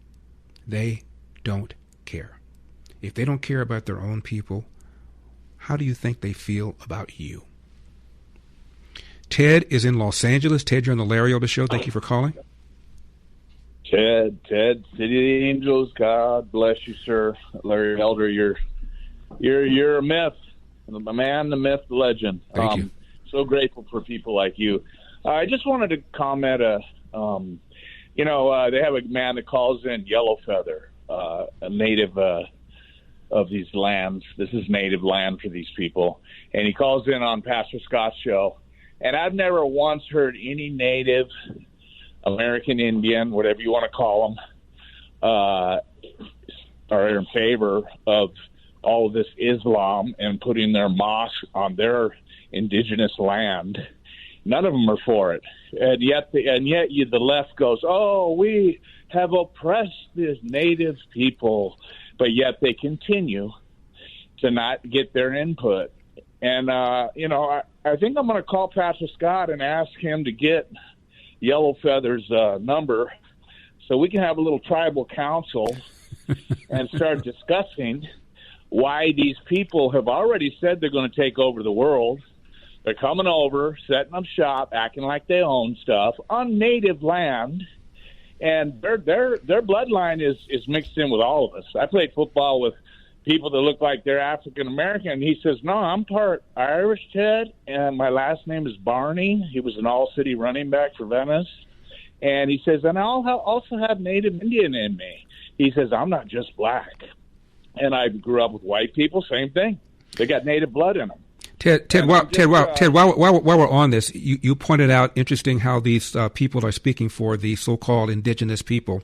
They don't care. If they don't care about their own people, how do you think they feel about you? Ted is in Los Angeles. Ted, you're on the Larry Elder Show. Thank you for calling. Ted, City of the Angels. God bless you, sir. Larry Elder, you're a myth, a man, the myth, the legend. Thank you. So grateful for people like you. I just wanted to comment. They have a man that calls in Yellow Feather, a native of these lands. This is native land for these people, and he calls in on Pastor Scott's show. And I've never once heard any Native American Indian, whatever you want to call them, are in favor of all of this Islam and putting their mosque on their indigenous land. None of them are for it. And yet the left goes, oh, we have oppressed these Native people, but yet they continue to not get their input. And, I think I'm going to call Pastor Scott and ask him to get Yellow Feather's number so we can have a little tribal council and start discussing why these people have already said they're going to take over the world. They're coming over, setting up shop, acting like they own stuff on native land, and their bloodline is mixed in with all of us. I played football with people that look like they're African American, and he says, no, I'm part Irish, Ted, and my last name is Barney. He was an all-city running back for Venice. And he says, and I'll also have Native Indian in me. He says, I'm not just black. And I grew up with white people, same thing. They got Native blood in them. Ted, while we're on this, you pointed out interesting how these people are speaking for the so-called indigenous people.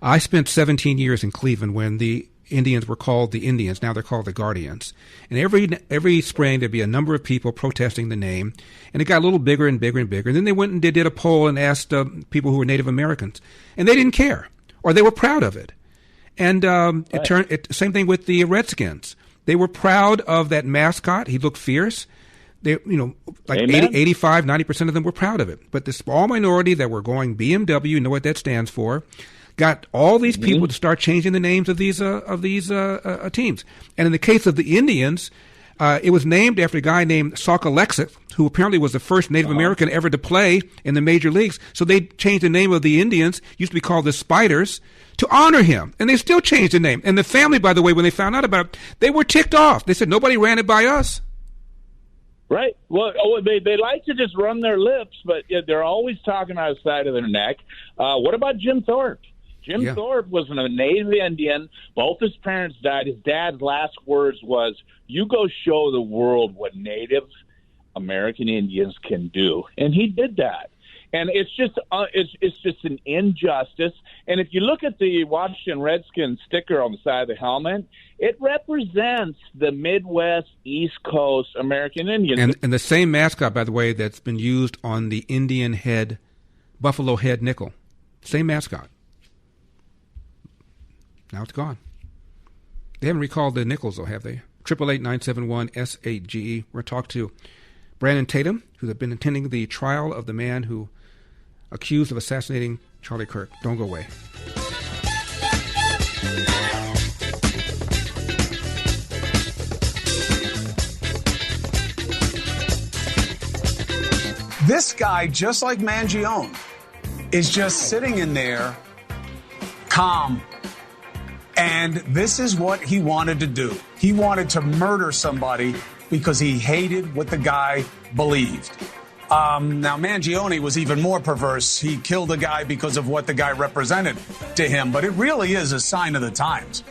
I spent 17 years in Cleveland when the Indians were called the Indians. Now they're called the Guardians. And every spring there'd be a number of people protesting the name, and it got a little bigger and bigger and bigger. And then they went and they did a poll and asked people who were Native Americans, and they didn't care, or they were proud of it. And it turned same thing with the Redskins. They were proud of that mascot. He looked fierce. They, like 85, 90% of them were proud of it. But the small minority that were going BMW, you know what that stands for, got all these people to start changing the names of these teams. And in the case of the Indians, it was named after a guy named Sauk Alexis, who apparently was the first Native American ever to play in the major leagues. So they changed the name of the Indians, used to be called the Spiders, to honor him. And they still changed the name. And the family, by the way, when they found out about it, they were ticked off. They said, nobody ran it by us. Right. Well, they like to just run their lips, but they're always talking outside of their neck. What about Jim Thorpe? Jim Thorpe was a Native Indian. Both his parents died. His dad's last words was, "You go show the world what Native American Indians can do," and he did that. And it's just an injustice. And if you look at the Washington Redskins sticker on the side of the helmet, it represents the Midwest, East Coast American Indians. And the same mascot, by the way, that's been used on the Indian head, buffalo head nickel. Same mascot. Now it's gone. They haven't recalled the nickels, though, have they? 888-971-SAGE. We're going to talk to Brandon Tatum, who's been attending the trial of the man who accused of assassinating Charlie Kirk. Don't go away. This guy, just like Mangione, is just sitting in there, calm. And this is what he wanted to do. He wanted to murder somebody because he hated what the guy believed. Now, Mangione was even more perverse. He killed a guy because of what the guy represented to him. But it really is a sign of the times.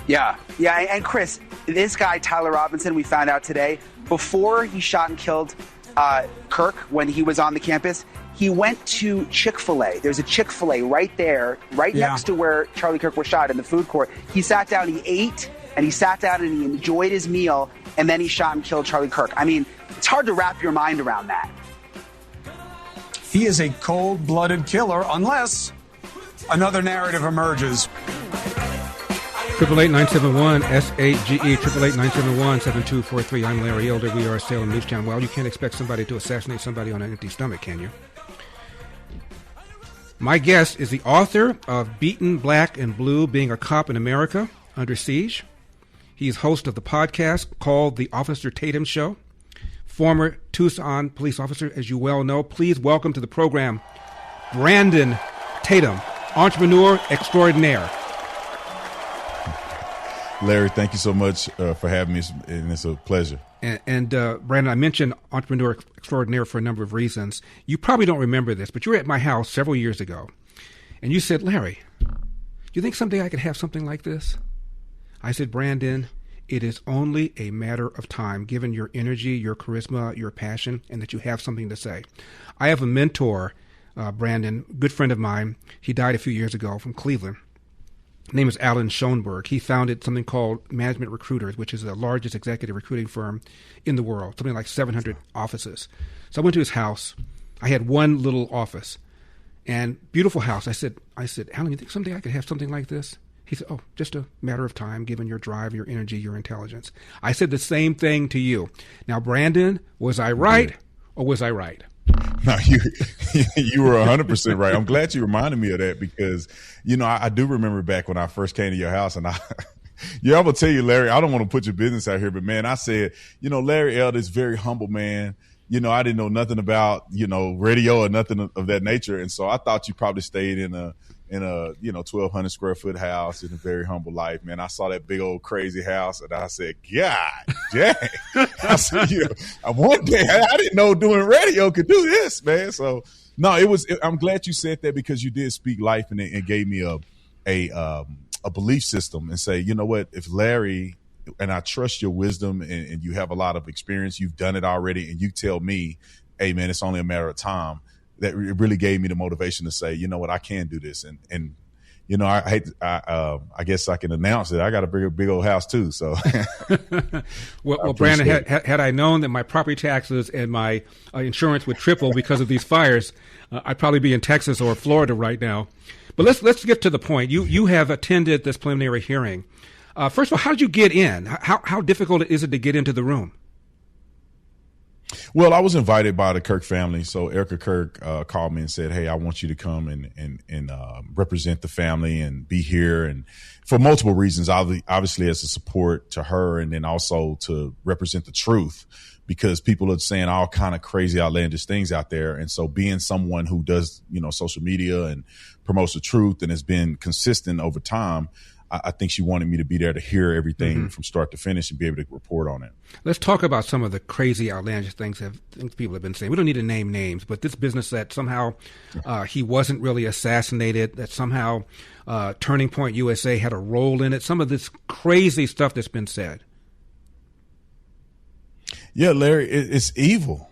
Yeah. And Chris, this guy, Tyler Robinson, we found out today, before he shot and killed Kirk when he was on the campus, he went to Chick-fil-A. There's a Chick-fil-A right there, next to where Charlie Kirk was shot in the food court. He sat down, he ate, and he sat down and he enjoyed his meal, and then he shot and killed Charlie Kirk. I mean, it's hard to wrap your mind around that. He is a cold-blooded killer unless another narrative emerges. 888-971-SAGE, 888-971-7243. I'm Larry Elder. We are Salem News Channel. Well, you can't expect somebody to assassinate somebody on an empty stomach, can you? My guest is the author of Beaten Black and Blue, Being a Cop in America Under Siege. He's host of the podcast called The Officer Tatum Show. Former Tucson police officer, as you well know. Please welcome to the program Brandon Tatum, entrepreneur extraordinaire. Larry, thank you so much for having me, and it's a pleasure. And Brandon, I mentioned entrepreneur extraordinaire for a number of reasons. You probably don't remember this, but you were at my house several years ago, and you said, Larry, do you think someday I could have something like this? I said, Brandon, it is only a matter of time, given your energy, your charisma, your passion, and that you have something to say. I have a mentor, Brandon, good friend of mine. He died a few years ago from Cleveland. His name is Alan Schoenberg. He founded something called Management Recruiters, which is the largest executive recruiting firm in the world, something like 700 offices. So I went to his house. I had one little office and beautiful house. I said, Alan, you think someday I could have something like this? He said, oh, just a matter of time, given your drive, your energy, your intelligence. I said the same thing to you. Now, Brandon, was I right or was I right? No, you were 100% right. I'm glad you reminded me of that because, I do remember back when I first came to your house and I'm going to tell you, Larry, I don't want to put your business out here, but man, I said, Larry Elder is a very humble man. I didn't know nothing about, radio or nothing of that nature. And so I thought you probably stayed in a 1,200 square foot house in a very humble life, man. I saw that big old crazy house and I said, God dang. I said, one day I didn't know doing radio could do this, man. So no, I'm glad you said that because you did speak life and it gave me a belief system and say, you know what, if Larry, and I trust your wisdom and you have a lot of experience, you've done it already. And you tell me, hey man, it's only a matter of time. That it really gave me the motivation to say, you know what, I can do this. And I guess I can announce it. I got a big old house too. So, well, Brandon, had I known that my property taxes and my insurance would triple because of these fires, I'd probably be in Texas or Florida right now. But let's get to the point. You have attended this preliminary hearing. First of all, how did you get in? How difficult is it to get into the room? Well, I was invited by the Kirk family. So Erica Kirk called me and said, "Hey, I want you to come and represent the family and be here." And for multiple reasons, obviously as a support to her, and then also to represent the truth, because people are saying all kind of crazy, outlandish things out there. And so being someone who does, social media and promotes the truth and has been consistent over time, I think she wanted me to be there to hear everything from start to finish and be able to report on it. Let's talk about some of the crazy, outlandish things people have been saying. We don't need to name names, but this business that somehow he wasn't really assassinated, that somehow Turning Point USA had a role in it, some of this crazy stuff that's been said. Yeah, Larry, it's evil.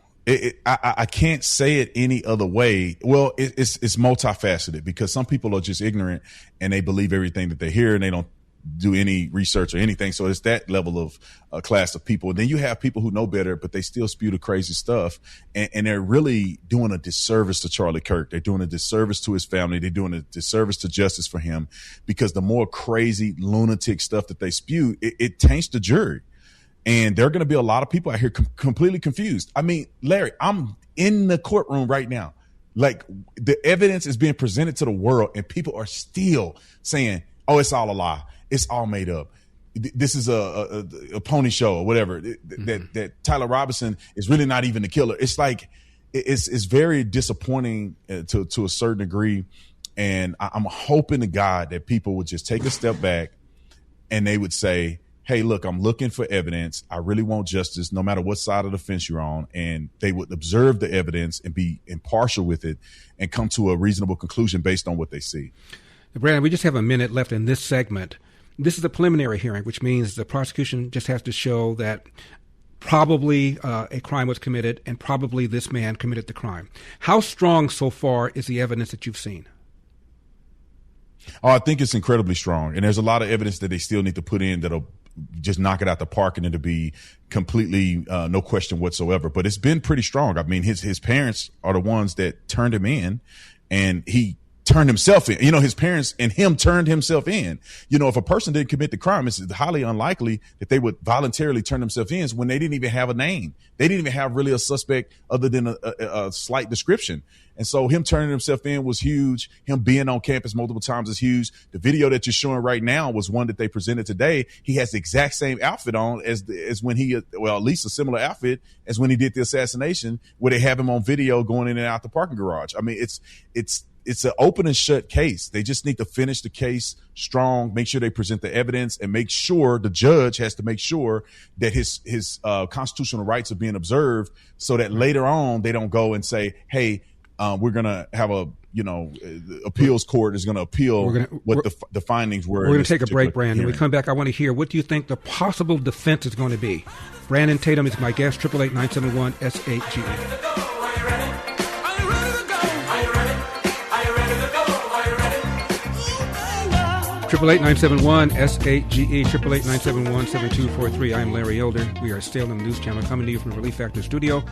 I can't say it any other way. Well, it's multifaceted, because some people are just ignorant and they believe everything that they hear and they don't do any research or anything. So it's that level of class of people. And then you have people who know better, but they still spew the crazy stuff. And they're really doing a disservice to Charlie Kirk. They're doing a disservice to his family. They're doing a disservice to justice for him, because the more crazy lunatic stuff that they spew, it taints the jury. And there are going to be a lot of people out here completely confused. I mean, Larry, I'm in the courtroom right now. Like, the evidence is being presented to the world and people are still saying, oh, it's all a lie. It's all made up. This is a pony show or whatever. That Tyler Robinson is really not even the killer. It's like, it's very disappointing to a certain degree. And I'm hoping to God that people would just take a step back and they would say, hey, look, I'm looking for evidence. I really want justice, no matter what side of the fence you're on. And they would observe the evidence and be impartial with it and come to a reasonable conclusion based on what they see. Brandon, we just have a minute left in this segment. This is a preliminary hearing, which means the prosecution just has to show that probably a crime was committed and probably this man committed the crime. How strong so far is the evidence that you've seen? Oh, I think it's incredibly strong. And there's a lot of evidence that they still need to put in that'll just knock it out the park and it'll be completely no question whatsoever. But it's been pretty strong. I mean, his parents are the ones that turned him in, and he turned himself in. His parents and him turned himself in. If a person didn't commit the crime, it's highly unlikely that they would voluntarily turn themselves in when they didn't even have a name. They didn't even have really a suspect other than a slight description. And so him turning himself in was huge. Him being on campus multiple times is huge. The video that you're showing right now was one that they presented today. He has the exact same outfit on as when he, well, at least a similar outfit as when he did the assassination, where they have him on video going in and out the parking garage. I mean, it's an open and shut case. They just need to finish the case strong, make sure they present the evidence, and make sure the judge has to make sure that his constitutional rights are being observed, so that later on they don't go and say, hey, we're going to have the appeals court is going to appeal what the findings were. We're going to take a break, Brandon. When we come back, I want to hear, what do you think the possible defense is going to be? Brandon Tatum is my guest, 888-971-SAGE. 888-971-SAGE, 888-971-7243. I'm Larry Elder. We are Salem News Channel, coming to you from the Relief Factor studio.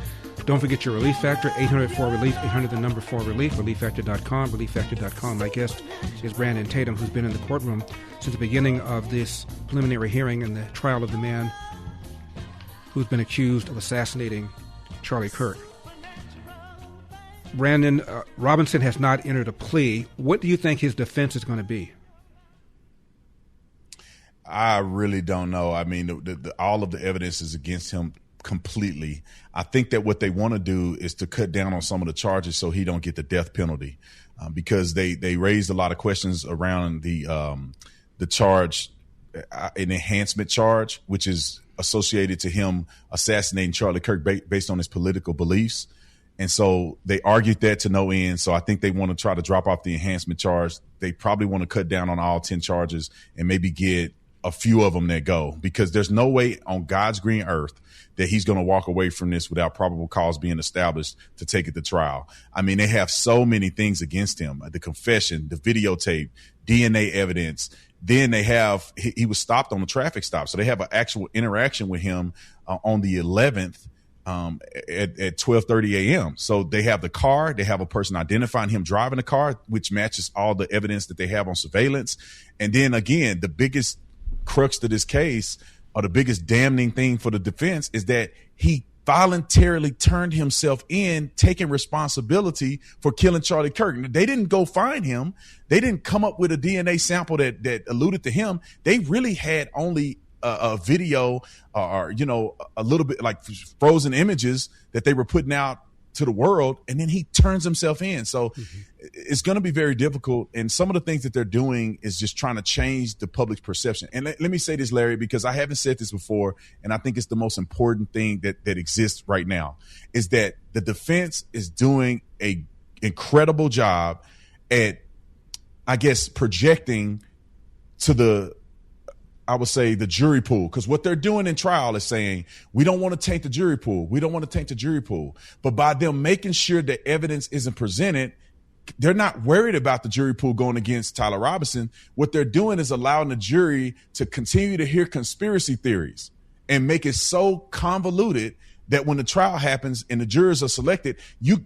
Don't forget your Relief Factor, 800-4RELIEF, 800-4RELIEF, relieffactor.com, relieffactor.com. My guest is Brandon Tatum, who's been in the courtroom since the beginning of this preliminary hearing in the trial of the man who's been accused of assassinating Charlie Kirk. Brandon, Robinson has not entered a plea. What do you think his defense is going to be? I really don't know. I mean, all of the evidence is against him completely. I think that what they want to do is to cut down on some of the charges so he don't get the death penalty, because they raised a lot of questions around the charge, an enhancement charge, which is associated to him assassinating Charlie Kirk based on his political beliefs. And so they argued that to no end. So I think they want to try to drop off the enhancement charge. They probably want to cut down on all 10 charges and maybe get a few of them that go, because there's no way on God's green earth that he's going to walk away from this without probable cause being established to take it to trial. I mean, they have so many things against him: the confession, the videotape, DNA evidence. Then they have, he was stopped on a traffic stop. So they have an actual interaction with him on the 11th at 12:30 a.m. So they have the car, they have a person identifying him driving the car, which matches all the evidence that they have on surveillance. And then again, the biggest crux to this case, or the biggest damning thing for the defense, is that he voluntarily turned himself in, taking responsibility for killing Charlie Kirk. They didn't go find him. They didn't come up with a DNA sample that alluded to him. They really had only a video or, you know, a little bit like frozen images that they were putting out to the world, and then he turns himself in. So it's going to be very difficult. And some of the things that they're doing is just trying to change the public's perception. And let me say this, Larry, because I haven't said this before, and I think it's the most important thing that exists right now, is that the defense is doing a incredible job at, I guess, projecting to the jury pool. Because what they're doing in trial is saying, we don't want to taint the jury pool. We don't want to taint the jury pool. But by them making sure that evidence isn't presented, they're not worried about the jury pool going against Tyler Robinson. What they're doing is allowing the jury to continue to hear conspiracy theories and make it so convoluted that when the trial happens and the jurors are selected, you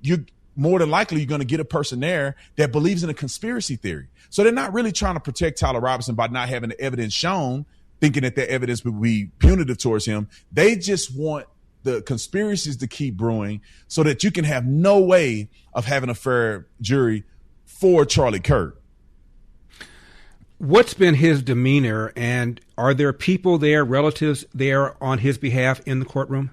more than likely you're going to get a person there that believes in a conspiracy theory. So they're not really trying to protect Tyler Robinson by not having the evidence shown, thinking that the evidence would be punitive towards him. They just want the conspiracies to keep brewing so that you can have no way of having a fair jury for Charlie Kirk. What's been his demeanor, and are there people there, relatives there on his behalf in the courtroom?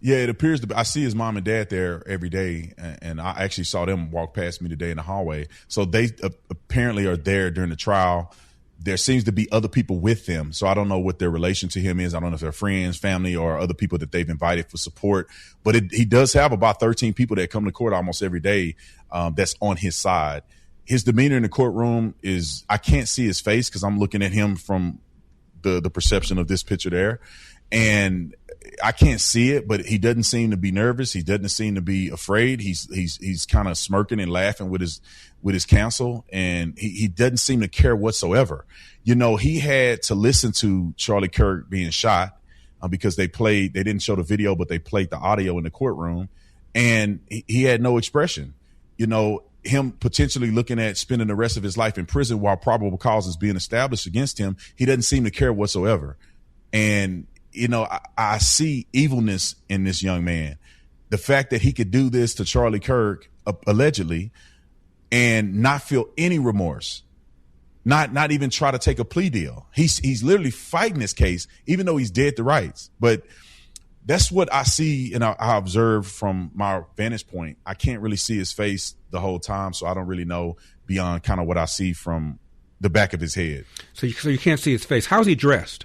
Yeah, it appears to be. I see his mom and dad there every day, and I actually saw them walk past me today in the hallway. So they apparently are there during the trial. There seems to be other people with them, so I don't know what their relation to him is. I don't know if they're friends, family, or other people that they've invited for support. But he does have about 13 people that come to court almost every day that's on his side. His demeanor in the courtroom is, I can't see his face because I'm looking at him from the perception of this picture there. And I can't see it, but he doesn't seem to be nervous. He doesn't seem to be afraid. He's kind of smirking and laughing with his counsel, and he doesn't seem to care whatsoever. You know, he had to listen to Charlie Kirk being shot because they didn't show the video, but they played the audio in the courtroom, and he had no expression. You know, him potentially looking at spending the rest of his life in prison while probable cause is being established against him, he doesn't seem to care whatsoever. And you know, I see evilness in this young man. The fact that he could do this to Charlie Kirk, allegedly, and not feel any remorse, not even try to take a plea deal. He's literally fighting this case, even though he's dead to rights. But that's what I see and I observe from my vantage point. I can't really see his face the whole time, so I don't really know beyond kind of what I see from the back of his head. So you can't see his face. How's he dressed?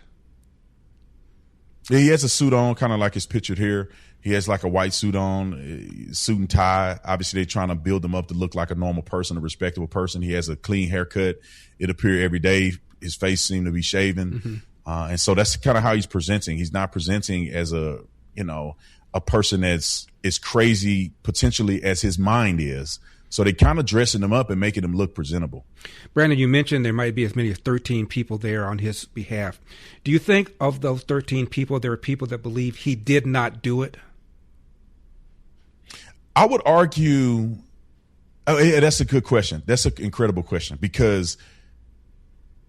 Yeah, he has a suit on, kind of like it's pictured here. He has like a white suit on, suit and tie. Obviously, they're trying to build him up to look like a normal person, a respectable person. He has a clean haircut. It appears every day. His face seemed to be shaven. Mm-hmm. And so that's kind of how he's presenting. He's not presenting as a person that's as crazy potentially as his mind is. So they kind of dressing him up and making him look presentable. Brandon, you mentioned there might be as many as 13 people there on his behalf. Do you think of those 13 people, there are people that believe he did not do it? I would argue, that's a good question. That's an incredible question, because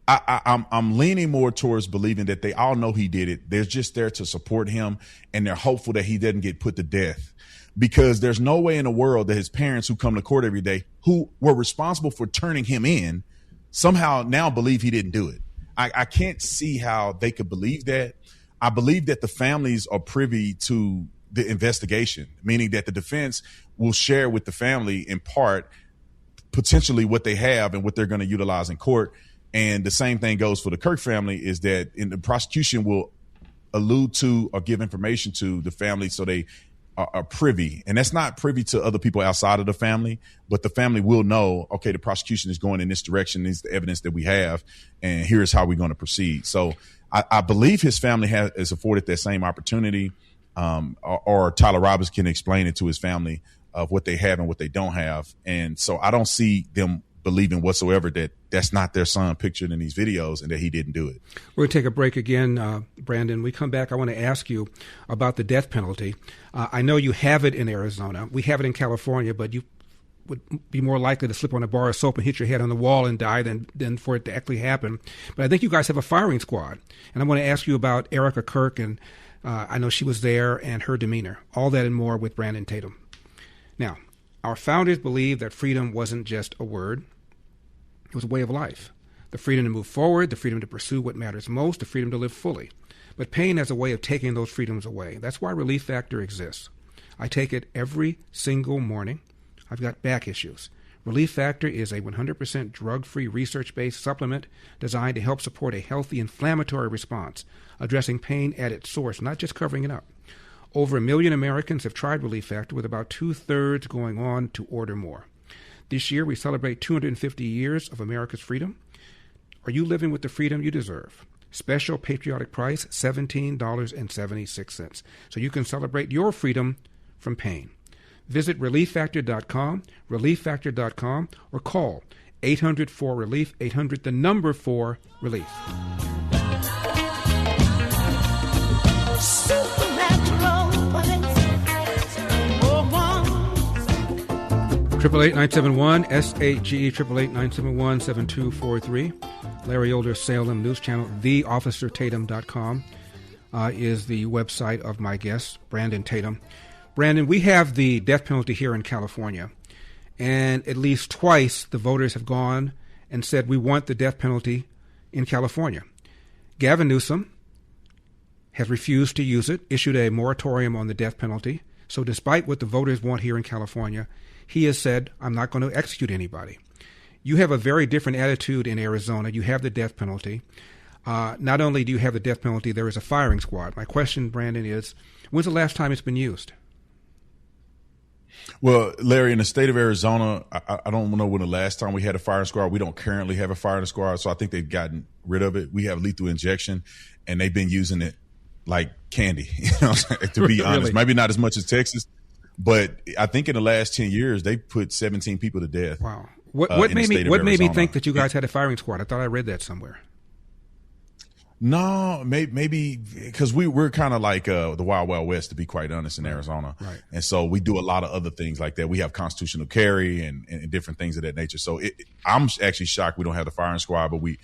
I'm leaning more towards believing that they all know he did it. They're just there to support him, and they're hopeful that he doesn't get put to death. Because there's no way in the world that his parents, who come to court every day, who were responsible for turning him in, somehow now believe he didn't do it. I can't see how they could believe that. I believe that the families are privy to the investigation, meaning that the defense will share with the family in part potentially what they have and what they're going to utilize in court. And the same thing goes for the Kirk family, is that in the prosecution will allude to or give information to the family so they are privy. And that's not privy to other people outside of the family, but the family will know, okay, the prosecution is going in this direction. This is the evidence that we have, and here's how we're going to proceed. So I believe his family is afforded that same opportunity, or Tyler Robinson can explain it to his family of what they have and what they don't have. And so I don't see them believing whatsoever that that's not their son pictured in these videos and that he didn't do it. We're going to take a break again, Brandon. We come back, I want to ask you about the death penalty. I know you have it in Arizona. We have it in California, but you would be more likely to slip on a bar of soap and hit your head on the wall and die than for it to actually happen. But I think you guys have a firing squad. And I want to ask you about Erica Kirk, and I know she was there, and her demeanor. All that and more with Brandon Tatum. Now, our founders believed that freedom wasn't just a word. It was a way of life. The freedom to move forward, the freedom to pursue what matters most, the freedom to live fully. But pain has a way of taking those freedoms away. That's why Relief Factor exists. I take it every single morning. I've got back issues. Relief Factor is a 100% drug-free, research-based supplement designed to help support a healthy inflammatory response, addressing pain at its source, not just covering it up. Over 1 million Americans have tried Relief Factor, with about 2/3 going on to order more. This year, we celebrate 250 years of America's freedom. Are you living with the freedom you deserve? Special patriotic price, $17.76. So you can celebrate your freedom from pain. Visit ReliefFactor.com, ReliefFactor.com, or call 800-4-RELIEF, 800 the number 4-RELIEF. Triple 8-971 SAGE 888-971-7243. Larry Older Salem News Channel. TheOfficerTatum.com is the website of my guest, Brandon Tatum. Brandon, we have the death penalty here in California, and at least twice the voters have gone and said we want the death penalty in California. Gavin Newsom has refused to use it, issued a moratorium on the death penalty. So despite what the voters want here in California, he has said, I'm not going to execute anybody. You have a very different attitude in Arizona. You have the death penalty. Not only do you have the death penalty, there is a firing squad. My question, Brandon, is when's the last time it's been used? Well, Larry, in the state of Arizona, I don't know when the last time we had a firing squad. We don't currently have a firing squad, so I think they've gotten rid of it. We have lethal injection, and they've been using it like candy, to be honest. Maybe not as much as Texas, but I think in the last 10 years, they put 17 people to death. Wow. What made me think that you guys had a firing squad? I thought I read that somewhere. No, maybe because we're kind of like the Wild Wild West, to be quite honest, in Arizona. Right. And so we do a lot of other things like that. We have constitutional carry and different things of that nature. So I'm actually shocked we don't have the firing squad, but we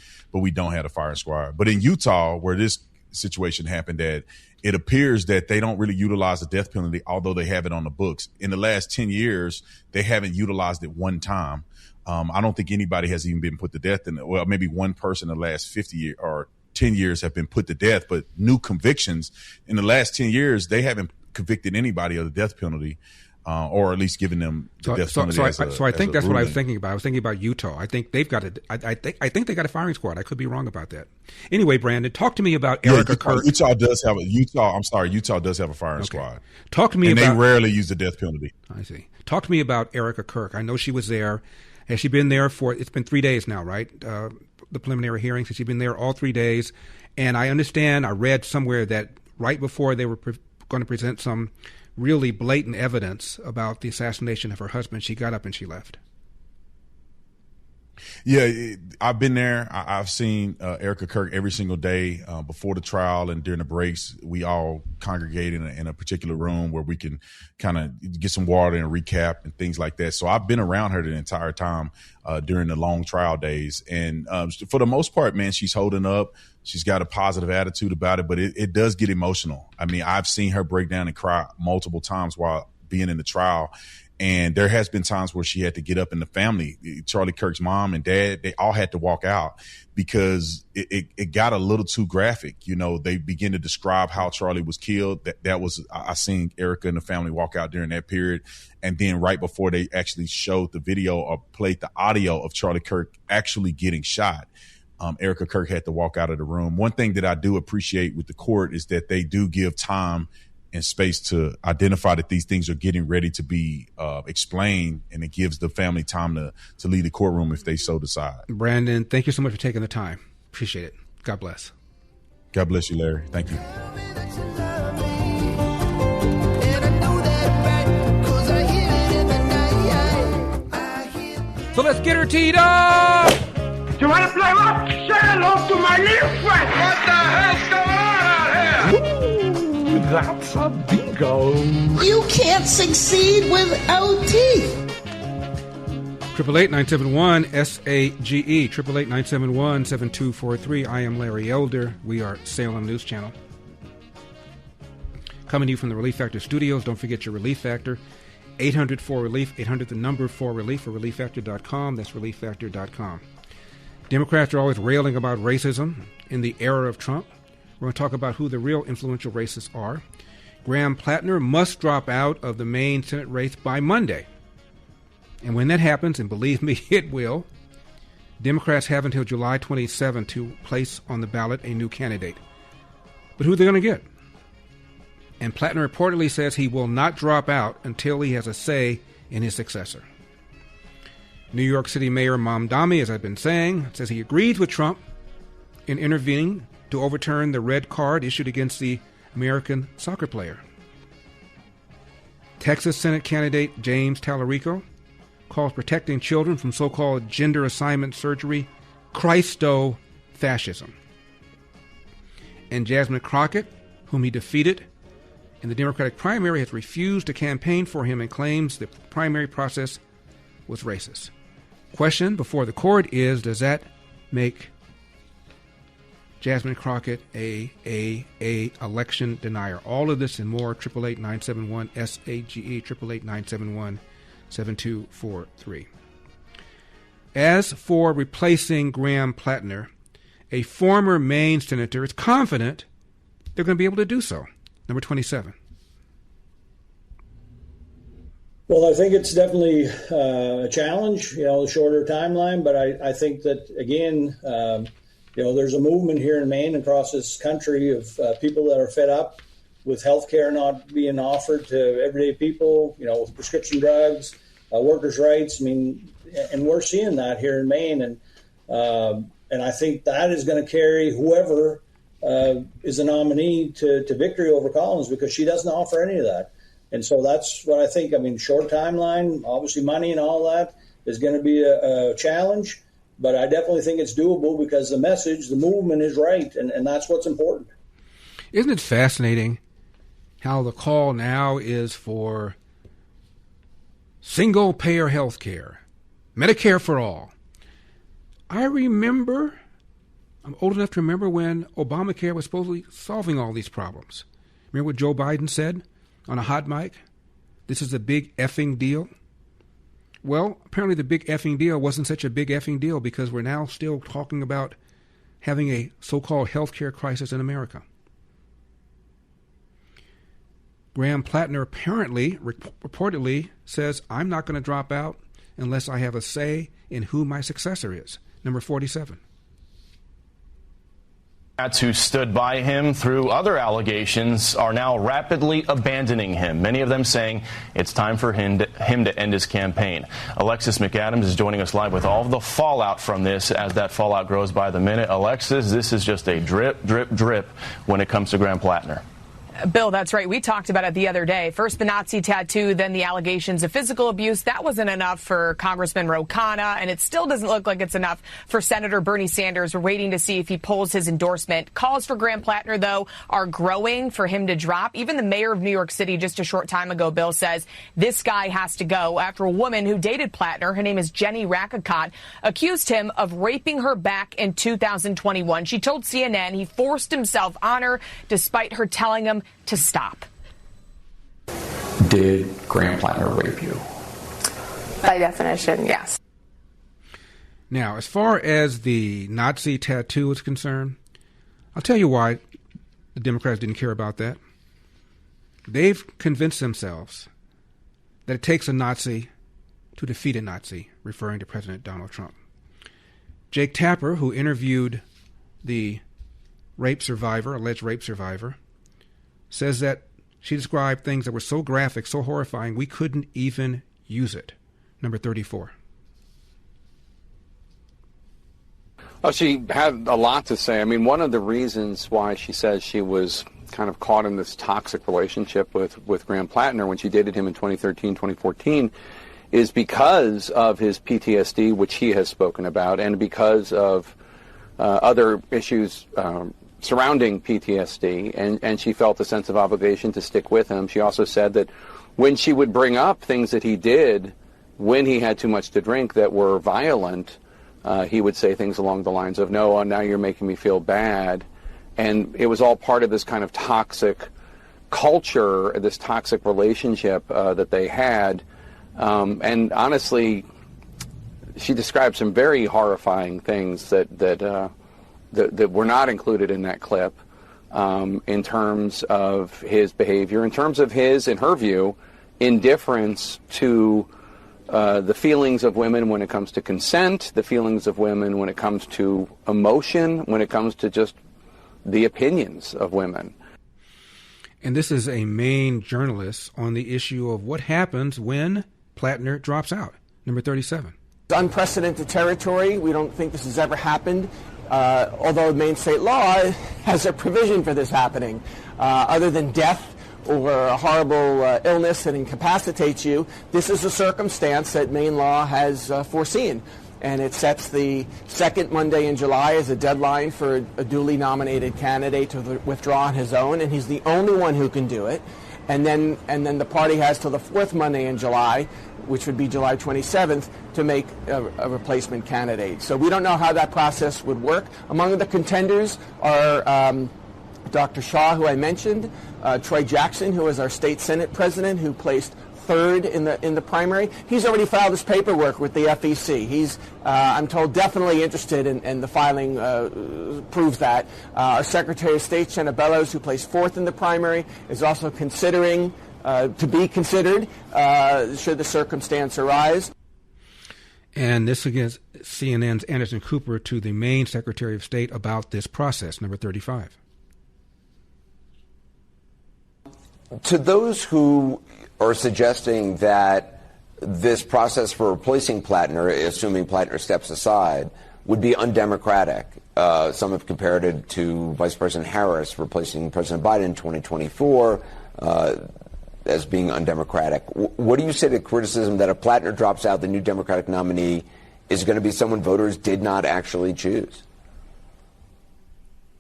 don't have the firing squad. But in Utah, where this situation happened, that it appears that they don't really utilize the death penalty, although they have it on the books. In the last 10 years, they haven't utilized it one time. I don't think anybody has even been put to death well, maybe one person in the last 50 years or 10 years have been put to death, but new convictions in the last 10 years, they haven't convicted anybody of the death penalty, or at least given them the death penalty. So I think that's what I was thinking about. I was thinking about Utah. I think they've got I think they got a firing squad. I could be wrong about that. Anyway, Brandon, talk to me about Erica Kirk. Utah does have a firing squad. Talk to me and about. They rarely use the death penalty. I see. Talk to me about Erica Kirk. I know she was there. Has she been there it's been 3 days now, right? The preliminary hearings. Has she been there all 3 days? And I understand, I read somewhere that right before they were going to present some really blatant evidence about the assassination of her husband, she got up and she left. Yeah, I've been there. I've seen Erica Kirk every single day before the trial and during the breaks. We all congregate in a particular room where we can kind of get some water and recap and things like that. So I've been around her the entire time during the long trial days. And for the most part, man, she's holding up. She's got a positive attitude about it, but it does get emotional. I mean, I've seen her break down and cry multiple times while being in the trial. And there has been times where she had to get up, and the family, Charlie Kirk's mom and dad, they all had to walk out because it got a little too graphic. You know, they begin to describe how Charlie was killed. That was, I seen Erica and the family walk out during that period. And then right before they actually showed the video or played the audio of Charlie Kirk actually getting shot, Erica Kirk had to walk out of the room. One thing that I do appreciate with the court is that they do give time and space to identify that these things are getting ready to be explained, and it gives the family time to leave the courtroom if they so decide. Brandon, thank you so much for taking the time. Appreciate it. God bless. God bless you, Larry. Thank you. So let's get her teed up! You want to play what? Say hello to my little friend! What the hell's going on out here? That's a bingo. You can't succeed without teeth. 888-971-SAGE, 888-971-7243. I am Larry Elder. We are Salem News Channel. Coming to you from the Relief Factor studios. Don't forget your Relief Factor. 800-4RELIEF, 800-4RELIEF, or ReliefFactor.com. That's ReliefFactor.com. Democrats are always railing about racism in the era of Trump. We're going to talk about who the real influential racists are. Graham Platner must drop out of the Maine Senate race by Monday. And when that happens, and believe me, it will, Democrats have until July 27 to place on the ballot a new candidate. But who are they going to get? And Platner reportedly says he will not drop out until he has a say in his successor. New York City Mayor Mamdani, as I've been saying, says he agrees with Trump in intervening to overturn the red card issued against the American soccer player. Texas Senate candidate James Tallarico calls protecting children from so-called gender assignment surgery Christo-fascism. And Jasmine Crockett, whom he defeated in the Democratic primary, has refused to campaign for him and claims the primary process was racist. Question before the court is, does that make Jasmine Crockett a election denier? All of this and more, 888-971-SAGE, 888-971-7243. As for replacing Graham Platner, a former Maine senator is confident they're going to be able to do so. Number 27. Well, I think it's definitely a challenge, a shorter timeline, but I think that, again, there's a movement here in Maine across this country of people that are fed up with health care not being offered to everyday people, with prescription drugs, workers' rights. And we're seeing that here in Maine. And I think that is going to carry whoever is the nominee to victory over Collins, because she doesn't offer any of that. And so that's what I think. Short timeline, obviously money and all that is going to be a challenge, but I definitely think it's doable because the message, the movement is right, and that's what's important. Isn't it fascinating how the call now is for single-payer health care, Medicare for all? I'm old enough to remember when Obamacare was supposedly solving all these problems. Remember what Joe Biden said on a hot mic? This is a big effing deal. Well, apparently the big effing deal wasn't such a big effing deal, because we're now still talking about having a so-called healthcare crisis in America. Graham Platner apparently, reportedly, says, I'm not going to drop out unless I have a say in who my successor is. Number 47. Who stood by him through other allegations are now rapidly abandoning him, many of them saying it's time for him to end his campaign. Alexis McAdams is joining us live with all of the fallout from this as that fallout grows by the minute. Alexis, this is just a drip, drip, drip when it comes to Graham Platner. Bill, that's right. We talked about it the other day. First the Nazi tattoo, then the allegations of physical abuse. That wasn't enough for Congressman Ro Khanna, and it still doesn't look like it's enough for Senator Bernie Sanders. We're waiting to see if he pulls his endorsement. Calls for Graham Platner, though, are growing for him to drop. Even the mayor of New York City just a short time ago, Bill, says this guy has to go after a woman who dated Platner, her name is Jenny Rakakot, accused him of raping her back in 2021. She told CNN he forced himself on her despite her telling him to stop. Did Graham Platner rape you? By definition, yes. Now, as far as the Nazi tattoo is concerned, I'll tell you why the Democrats didn't care about that. They've convinced themselves that it takes a Nazi to defeat a Nazi, referring to President Donald Trump. Jake Tapper, who interviewed the alleged rape survivor, says that she described things that were so graphic, so horrifying, we couldn't even use it. Number 34. Oh, she had a lot to say. One, of the reasons why she says she was kind of caught in this toxic relationship with Graham Platner when she dated him in 2013, 2014, is because of his PTSD, which he has spoken about, and because of other issues surrounding PTSD, and she felt a sense of obligation to stick with him. She also said that when she would bring up things that he did when he had too much to drink that were violent, he would say things along the lines of, no, now you're making me feel bad. And it was all part of this kind of toxic culture, this toxic relationship that they had. And honestly, she described some very horrifying things that were not included in that clip in terms of his behavior, in terms of his, in her view, indifference to the feelings of women when it comes to consent, the feelings of women when it comes to emotion, when it comes to just the opinions of women. And this is a Maine journalist on the issue of what happens when Platner drops out. Number 37. It's unprecedented territory. We don't think this has ever happened, although Maine state law has a provision for this happening. Other than death or a horrible illness that incapacitates you, this is a circumstance that Maine law has foreseen. And it sets the second Monday in July as a deadline for a duly nominated candidate to withdraw on his own, and he's the only one who can do it. And then the party has till the fourth Monday in July, which would be July 27th, to make a replacement candidate. So we don't know how that process would work. Among the contenders are Dr. Shaw, who I mentioned, Troy Jackson, who is our state Senate president, who placed third in the primary. He's already filed his paperwork with the FEC. He's, I'm told, definitely interested, and the filing proves that. Our Secretary of State, Jenna Bellows, who placed fourth in the primary, is also considering to be considered should the circumstance arise. And this against CNN's Anderson Cooper to the Maine Secretary of State about this process, number 35. To those who are suggesting that this process for replacing Platner, assuming Platner steps aside, would be undemocratic. Some have compared it to Vice President Harris replacing President Biden in 2024 as being undemocratic. What do you say to criticism that if Platner drops out, the new Democratic nominee is going to be someone voters did not actually choose?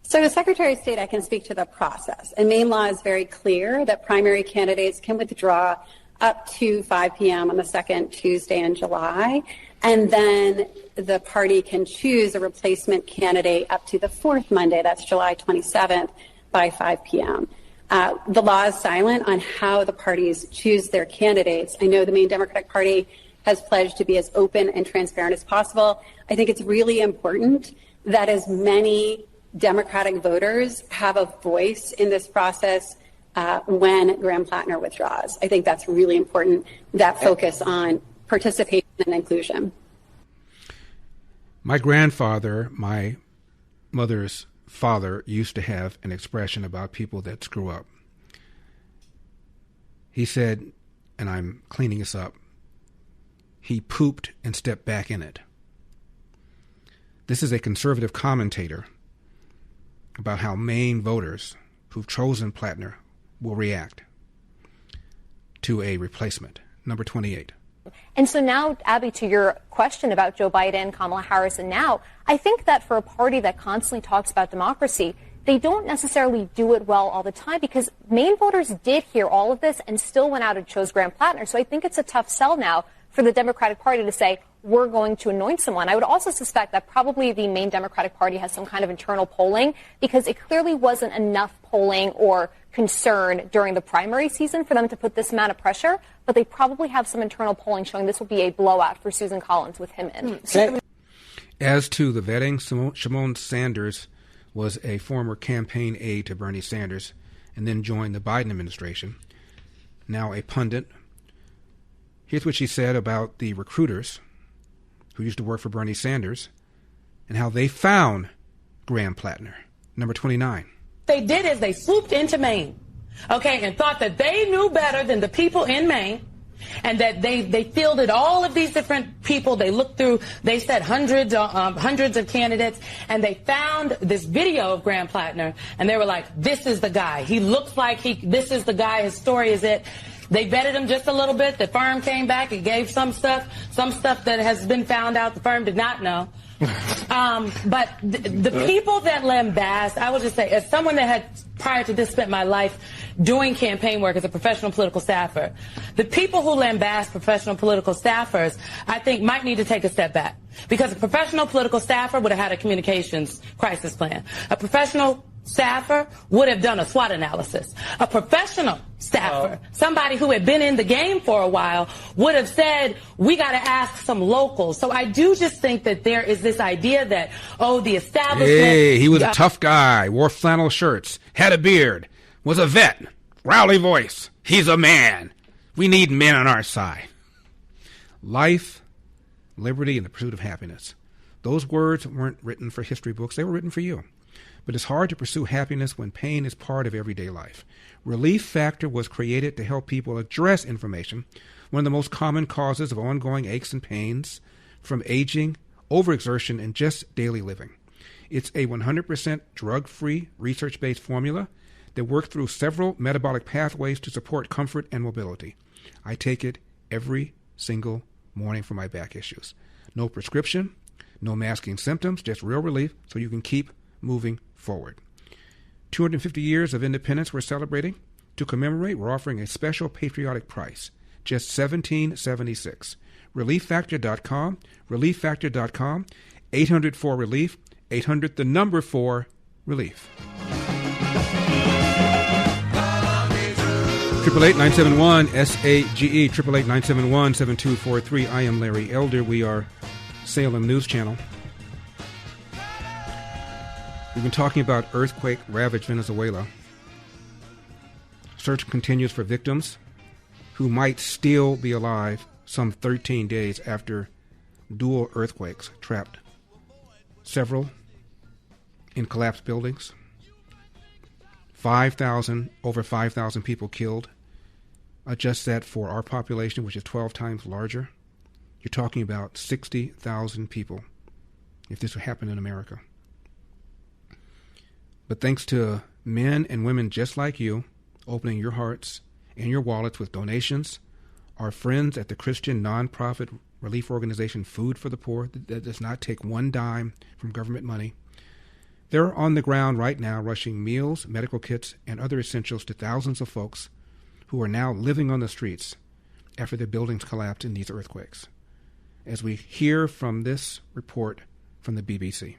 So, as Secretary of State, I can speak to the process. And Maine law is very clear that primary candidates can withdraw up to 5 p.m. on the second Tuesday in July. And then the party can choose a replacement candidate up to the fourth Monday, that's July 27th, by 5 p.m. The law is silent on how the parties choose their candidates. I know the Maine Democratic Party has pledged to be as open and transparent as possible. I think it's really important that as many Democratic voters have a voice in this process when Graham Platner withdraws. I think that's really important, that focus on participation and inclusion. My grandfather, my mother's father, used to have an expression about people that screw up. He said, and I'm cleaning this up, he pooped and stepped back in it. This is a conservative commentator about how Maine voters who've chosen Platner will react to a replacement. Number 28. And so now, Abby, to your question about Joe Biden, Kamala Harris, and now, I think that for a party that constantly talks about democracy, they don't necessarily do it well all the time because Maine voters did hear all of this and still went out and chose Graham Platner. So I think it's a tough sell now for the Democratic Party to say, we're going to anoint someone. I would also suspect that probably the Maine Democratic Party has some kind of internal polling because it clearly wasn't enough polling or concern during the primary season for them to put this amount of pressure, but they probably have some internal polling showing this will be a blowout for Susan Collins with him in. As to the vetting, Shimon Sanders was a former campaign aide to Bernie Sanders and then joined the Biden administration, now a pundit. Here's what she said about the recruiters who used to work for Bernie Sanders and how they found Graham Platner. Number 29. They did is they swooped into Maine, okay, and thought that they knew better than the people in Maine, and that they fielded all of these different people. They looked through, they said hundreds of candidates, and they found this video of Graham Platner, and they were like, this is the guy. He looks like this is the guy. His story is it. They vetted him just a little bit. The firm came back and gave some stuff that has been found out the firm did not know. But the people that lambast, I would just say, as someone that had prior to this spent my life doing campaign work as a professional political staffer. The people who lambast professional political staffers, I think, might need to take a step back. Because a professional political staffer would have had a communications crisis plan. A professional staffer would have done a SWOT analysis. A professional staffer, somebody who had been in the game for a while, would have said, we got to ask some locals. So I do just think that there is this idea that, the establishment... Hey, he was a tough guy, wore flannel shirts, had a beard, was a vet, rowdy voice. He's a man. We need men on our side. Life, liberty, and the pursuit of happiness. Those words weren't written for history books. They were written for you. But it's hard to pursue happiness when pain is part of everyday life. Relief Factor was created to help people address inflammation, one of the most common causes of ongoing aches and pains from aging, overexertion, and just daily living. It's a 100% drug-free, research-based formula that works through several metabolic pathways to support comfort and mobility. I take it every single morning for my back issues. No prescription, no masking symptoms, just real relief so you can keep moving forward. 250 years of independence we're celebrating. To commemorate, we're offering a special patriotic price, just $17.76. ReliefFactor.com, ReliefFactor.com, 800-4-RELIEF, 800 the number 4 relief. 888-971-SAGE, 888-971-7243. I am Larry Elder. We are Salem News Channel. We've been talking about earthquake-ravaged Venezuela. Search continues for victims who might still be alive some 13 days after dual earthquakes trapped several in collapsed buildings. Over 5,000 people killed. Adjust that for our population, which is 12 times larger. You're talking about 60,000 people if this would happen in America. But thanks to men and women just like you, opening your hearts and your wallets with donations, our friends at the Christian nonprofit relief organization Food for the Poor, that does not take one dime from government money, they're on the ground right now rushing meals, medical kits, and other essentials to thousands of folks who are now living on the streets after their buildings collapsed in these earthquakes. As we hear from this report from the BBC.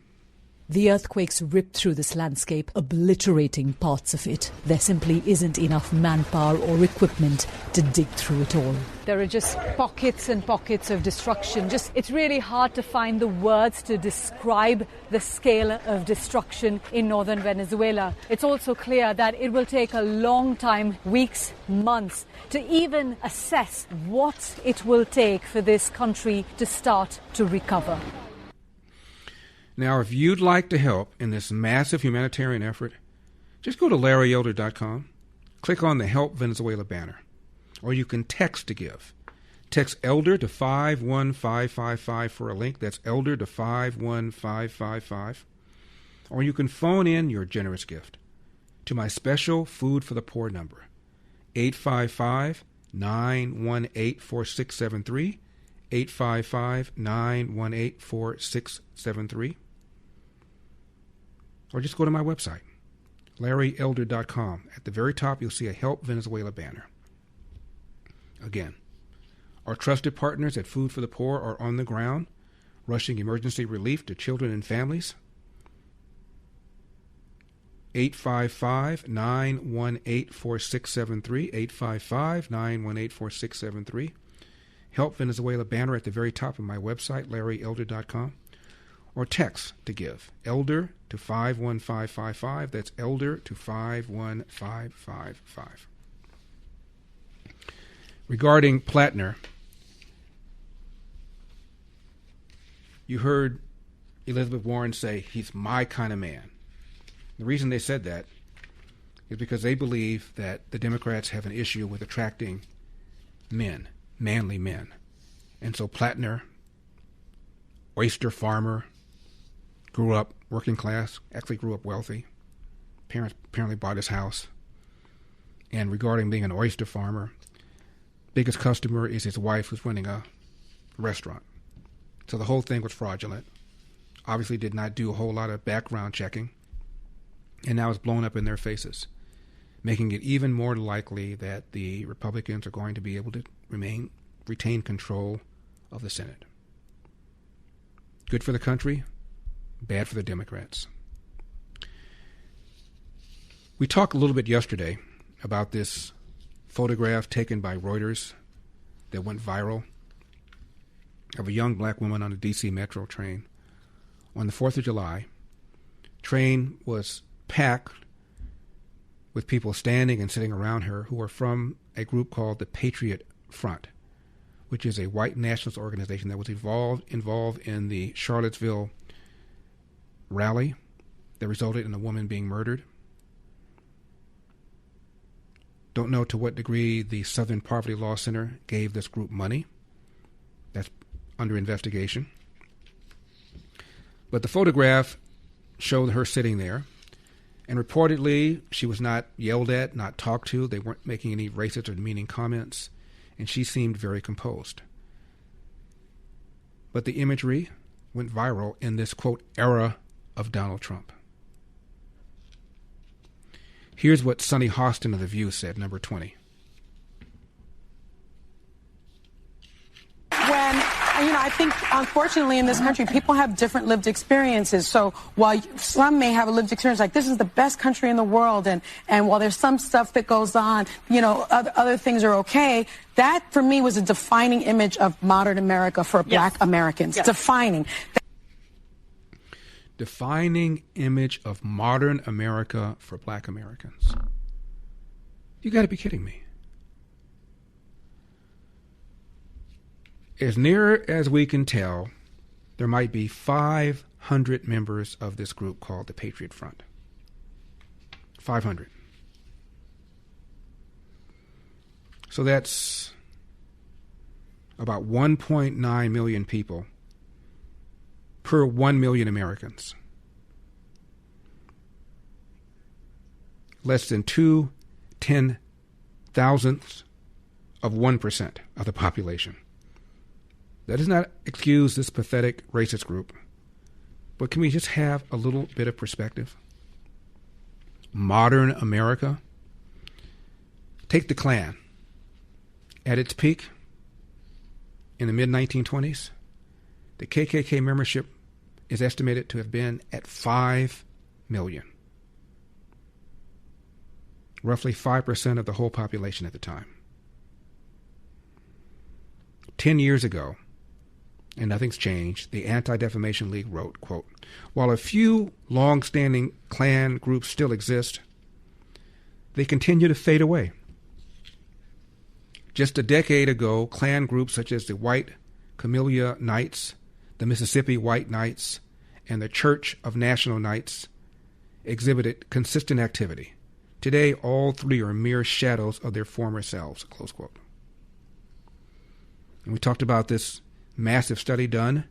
The earthquakes ripped through this landscape, obliterating parts of it. There simply isn't enough manpower or equipment to dig through it all. There are just pockets and pockets of destruction. It's really hard to find the words to describe the scale of destruction in northern Venezuela. It's also clear that it will take a long time, weeks, months, to even assess what it will take for this country to start to recover. Now, if you'd like to help in this massive humanitarian effort, just go to LarryElder.com, click on the Help Venezuela banner, or you can text to give. Text ELDER to 51555 for a link. That's ELDER to 51555. Or you can phone in your generous gift to my special Food for the Poor number, 855-918-4673, 855-918-4673. Or just go to my website, LarryElder.com. At the very top, you'll see a Help Venezuela banner. Again, our trusted partners at Food for the Poor are on the ground, rushing emergency relief to children and families. 855-918-4673, 855-918-4673. Help Venezuela banner at the very top of my website, LarryElder.com. Or text to give, ELDER to 51555. That's ELDER to 51555. Regarding Platner, you heard Elizabeth Warren say, he's my kind of man. The reason they said that is because they believe that the Democrats have an issue with attracting men, manly men. And so Platner, oyster farmer, grew up working class, actually grew up wealthy. Parents apparently bought his house. And regarding being an oyster farmer, biggest customer is his wife who's running a restaurant. So the whole thing was fraudulent. Obviously did not do a whole lot of background checking. And now it's blown up in their faces, making it even more likely that the Republicans are going to be able to retain control of the Senate. Good for the country, bad for the Democrats. We talked a little bit yesterday about this photograph taken by Reuters that went viral of a young black woman on a D.C. Metro train on the 4th of July. Train was packed with people standing and sitting around her who were from a group called the Patriot Front, which is a white nationalist organization that was involved in the Charlottesville rally that resulted in a woman being murdered. Don't know to what degree the Southern Poverty Law Center gave this group money. That's under investigation. But the photograph showed her sitting there, and reportedly she was not yelled at, not talked to. They weren't making any racist or demeaning comments, and she seemed very composed. But the imagery went viral in this, quote, era of Donald Trump. Here's what Sonny Hostin of The View said, number 20. I think, unfortunately, in this country, people have different lived experiences. So while some may have a lived experience like this is the best country in the world, and while there's some stuff that goes on, other things are okay, that, for me, was a defining image of modern America for Black Americans. Yes. Defining image of modern America for Black Americans. You got to be kidding me. As near as we can tell, there might be 500 members of this group called the Patriot Front. 500. So that's about 1.9 million people per 1 million Americans. Less than 2/10,000ths of 1% of the population. That does not excuse this pathetic racist group, but can we just have a little bit of perspective? Modern America. Take the Klan. At its peak, in the mid-1920s, the KKK membership is estimated to have been at 5 million. Roughly 5% of the whole population at the time. 10 years ago, and nothing's changed, the Anti-Defamation League wrote, quote, while a few long-standing Klan groups still exist, they continue to fade away. Just a decade ago, Klan groups such as the White Camellia Knights, the Mississippi White Knights, and the Church of National Knights exhibited consistent activity. Today, all three are mere shadows of their former selves, close quote. And we talked about this massive study done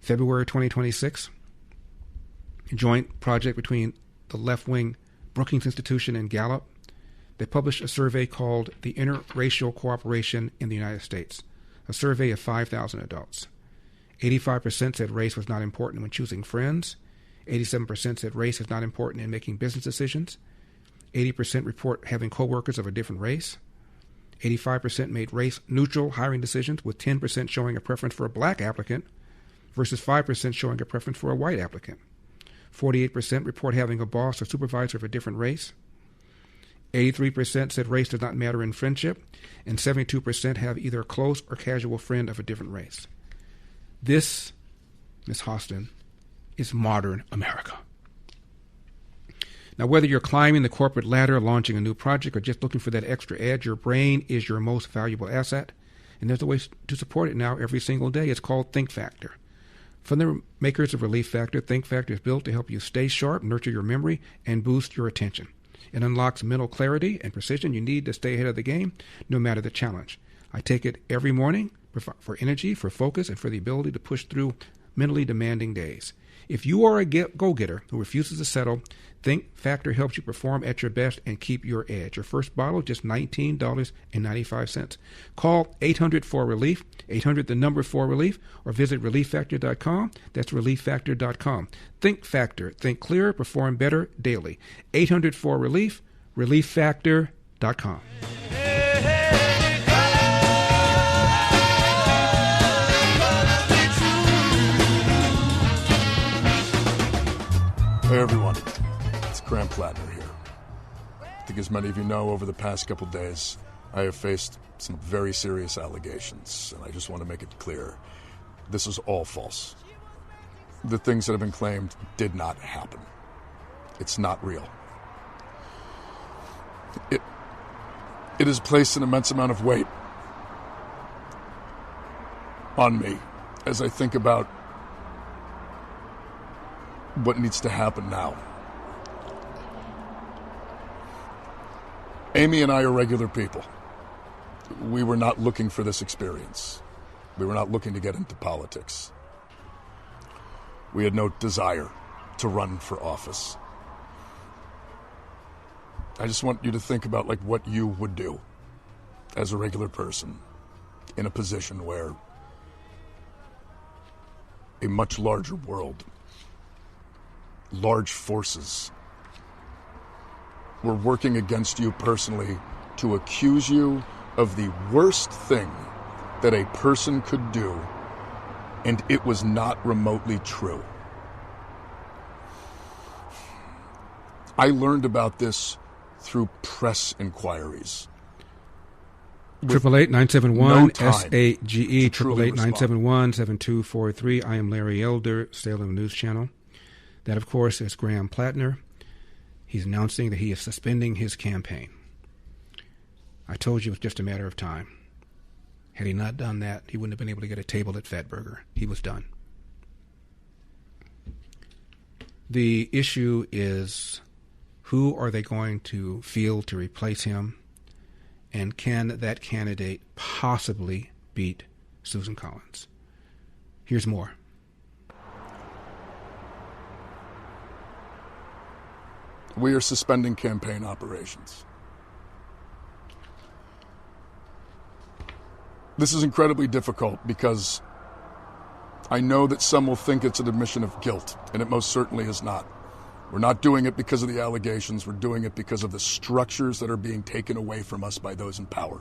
February 2026, a joint project between the left-wing Brookings Institution and Gallup. They published a survey called The Interracial Cooperation in the United States, a survey of 5,000 adults. 85% said race was not important when choosing friends. 87% said race is not important in making business decisions. 80% report having coworkers of a different race. 85% made race-neutral hiring decisions, with 10% showing a preference for a black applicant versus 5% showing a preference for a white applicant. 48% report having a boss or supervisor of a different race. 83% said race does not matter in friendship, and 72% have either a close or casual friend of a different race. This, Ms. Hostin, is modern America. Now, whether you're climbing the corporate ladder, launching a new project, or just looking for that extra edge, your brain is your most valuable asset, and there's a way to support it now every single day. It's called Think Factor. From the makers of Relief Factor, Think Factor is built to help you stay sharp, nurture your memory, and boost your attention. It unlocks mental clarity and precision you need to stay ahead of the game, no matter the challenge. I take it every morning for energy, for focus, and for the ability to push through mentally demanding days. If you are a go-getter who refuses to settle, Think Factor helps you perform at your best and keep your edge. Your first bottle, just $19.95. Call 800-4RELIEF, 800-4RELIEF, or visit ReliefFactor.com. That's ReliefFactor.com. Think Factor. Think clearer, perform better daily. 800-4RELIEF, ReliefFactor.com. Hey everyone, it's Graham Platner here. I think as many of you know, over the past couple days, I have faced some very serious allegations, and I just want to make it clear, this is all false. The things that have been claimed did not happen. It's not real. It has placed an immense amount of weight on me as I think about what needs to happen now. Amy and I are regular people. We were not looking for this experience. We were not looking to get into politics. We had no desire to run for office. I just want you to think about like what you would do as a regular person in a position where a much larger world, large forces were working against you personally to accuse you of the worst thing that a person could do, and it was not remotely true. I learned about this through press inquiries. 888-971-SAGE, 888-971-7243. I am Larry Elder, Salem News Channel. That, of course, is Graham Platner. He's announcing that he is suspending his campaign. I told you it was just a matter of time. Had he not done that, he wouldn't have been able to get a table at Fatburger. He was done. The issue is, who are they going to field to replace him? And can that candidate possibly beat Susan Collins? Here's more. We are suspending campaign operations. This is incredibly difficult because I know that some will think it's an admission of guilt, and it most certainly is not. We're not doing it because of the allegations. We're doing it because of the structures that are being taken away from us by those in power.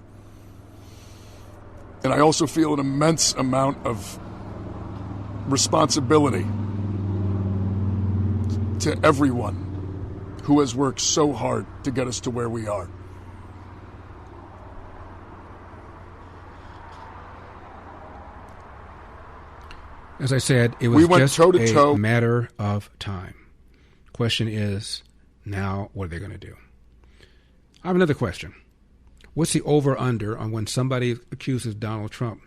And I also feel an immense amount of responsibility to everyone who has worked so hard to get us to where we are. As I said, it was just a matter of time. Question is, now what are they going to do? I have another question. What's the over-under on when somebody accuses Donald Trump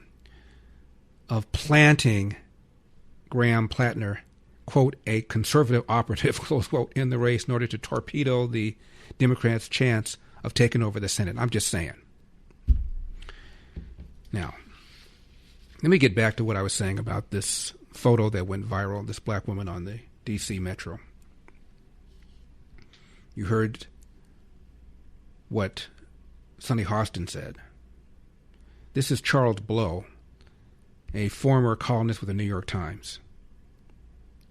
of planting Graham Platner, quote, a conservative operative, close quote, in the race in order to torpedo the Democrats' chance of taking over the Senate? I'm just saying. Now, let me get back to what I was saying about this photo that went viral, this black woman on the D.C. Metro. You heard what Sonny Hostin said. This is Charles Blow, a former columnist with the New York Times.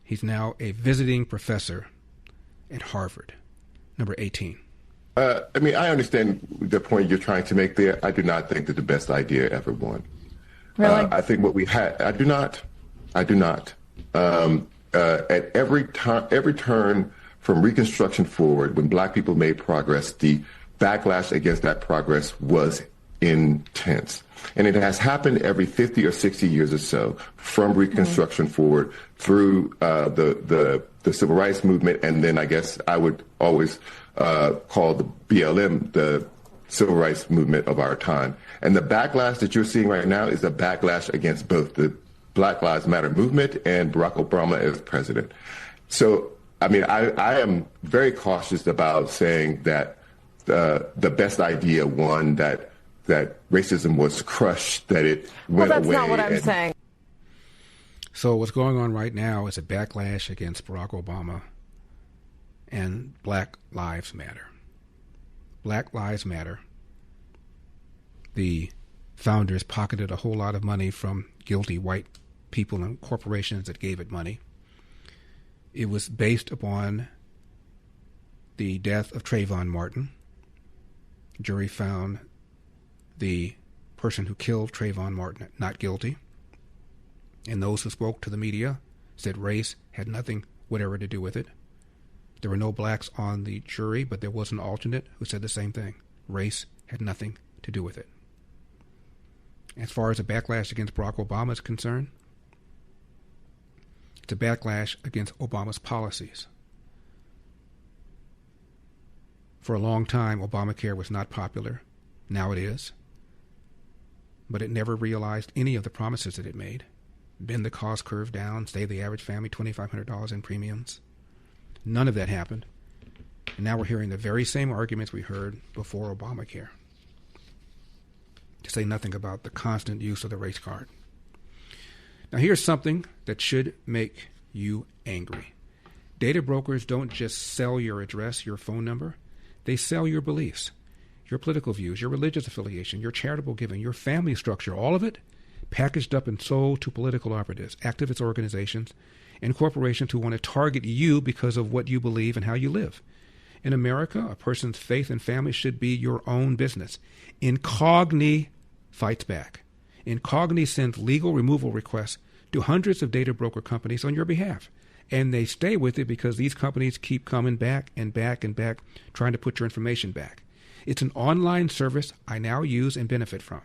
He's now a visiting professor at Harvard, number 18. I understand the point you're trying to make there. I do not think that the best idea ever won. Really? I think what we had, I do not. At every turn from Reconstruction forward, when black people made progress, the backlash against that progress was intense. And it has happened every 50 or 60 years or so, from Reconstruction forward through the Civil Rights Movement, and then I guess I would always call the BLM the Civil Rights Movement of our time. And the backlash that you're seeing right now is a backlash against both the Black Lives Matter movement and Barack Obama as president. So, I am very cautious about saying that the best idea won, that racism was crushed, that it went away. Well, that's not what I'm saying. So what's going on right now is a backlash against Barack Obama and Black Lives Matter. Black Lives Matter. The founders pocketed a whole lot of money from guilty white people and corporations that gave it money. It was based upon the death of Trayvon Martin. The jury found the person who killed Trayvon Martin not guilty. And those who spoke to the media said race had nothing whatever to do with it. There were no blacks on the jury, but there was an alternate who said the same thing. Race had nothing to do with it. As far as the backlash against Barack Obama is concerned, it's a backlash against Obama's policies. For a long time, Obamacare was not popular. Now it is. But it never realized any of the promises that it made. Bend the cost curve down, save the average family $2,500 in premiums. None of that happened. And now we're hearing the very same arguments we heard before Obamacare. To say nothing about the constant use of the race card. Now here's something that should make you angry. Data brokers don't just sell your address, your phone number. They sell your beliefs, your political views, your religious affiliation, your charitable giving, your family structure, all of it packaged up and sold to political operatives, activist organizations, and corporations who want to target you because of what you believe and how you live. In America, a person's faith and family should be your own business. Incogni fights back. Incogni sends legal removal requests to hundreds of data broker companies on your behalf. And they stay with it because these companies keep coming back and back and back, trying to put your information back. It's an online service I now use and benefit from.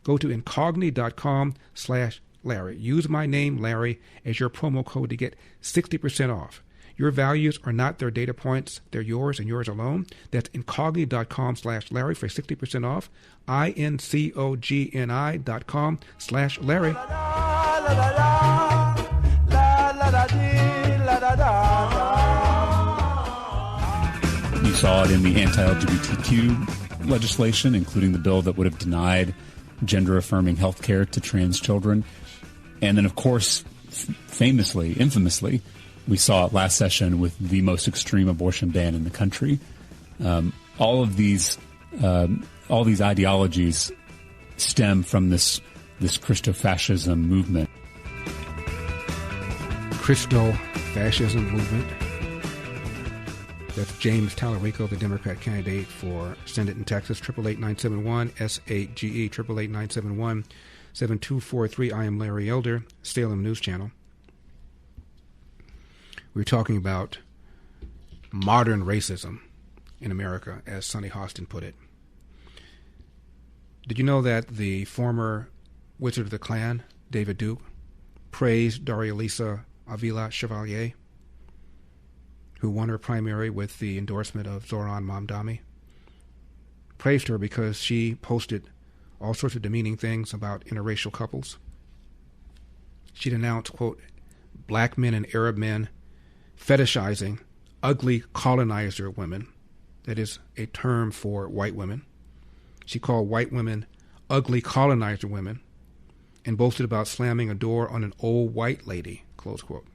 Go to incogni.com/Larry. Use my name, Larry, as your promo code to get 60% off. Your values are not their data points. They're yours and yours alone. That's incogni.com/Larry for 60% off. incogni.com/Larry. You saw it in the anti-LGBTQ legislation, including the bill that would have denied gender-affirming health care to trans children. And then, of course, infamously, we saw it last session with the most extreme abortion ban in the country. All these ideologies stem from this Christo-fascism movement. Christo-fascism movement. That's James Tallarico, the Democrat candidate for Senate in Texas. 888-971 SAGE 888-971-7243. I am Larry Elder, Salem News Channel. We're talking about modern racism in America, as Sonny Hostin put it. Did you know that the former Wizard of the Klan, David Duke, praised Darialisa Avila Chevalier, who won her primary with the endorsement of Zoran Mamdani? Praised her because she posted all sorts of demeaning things about interracial couples. She denounced, quote, black men and Arab men fetishizing ugly colonizer women. That is a term for white women. She called white women ugly colonizer women and boasted about slamming a door on an old white lady, close quote.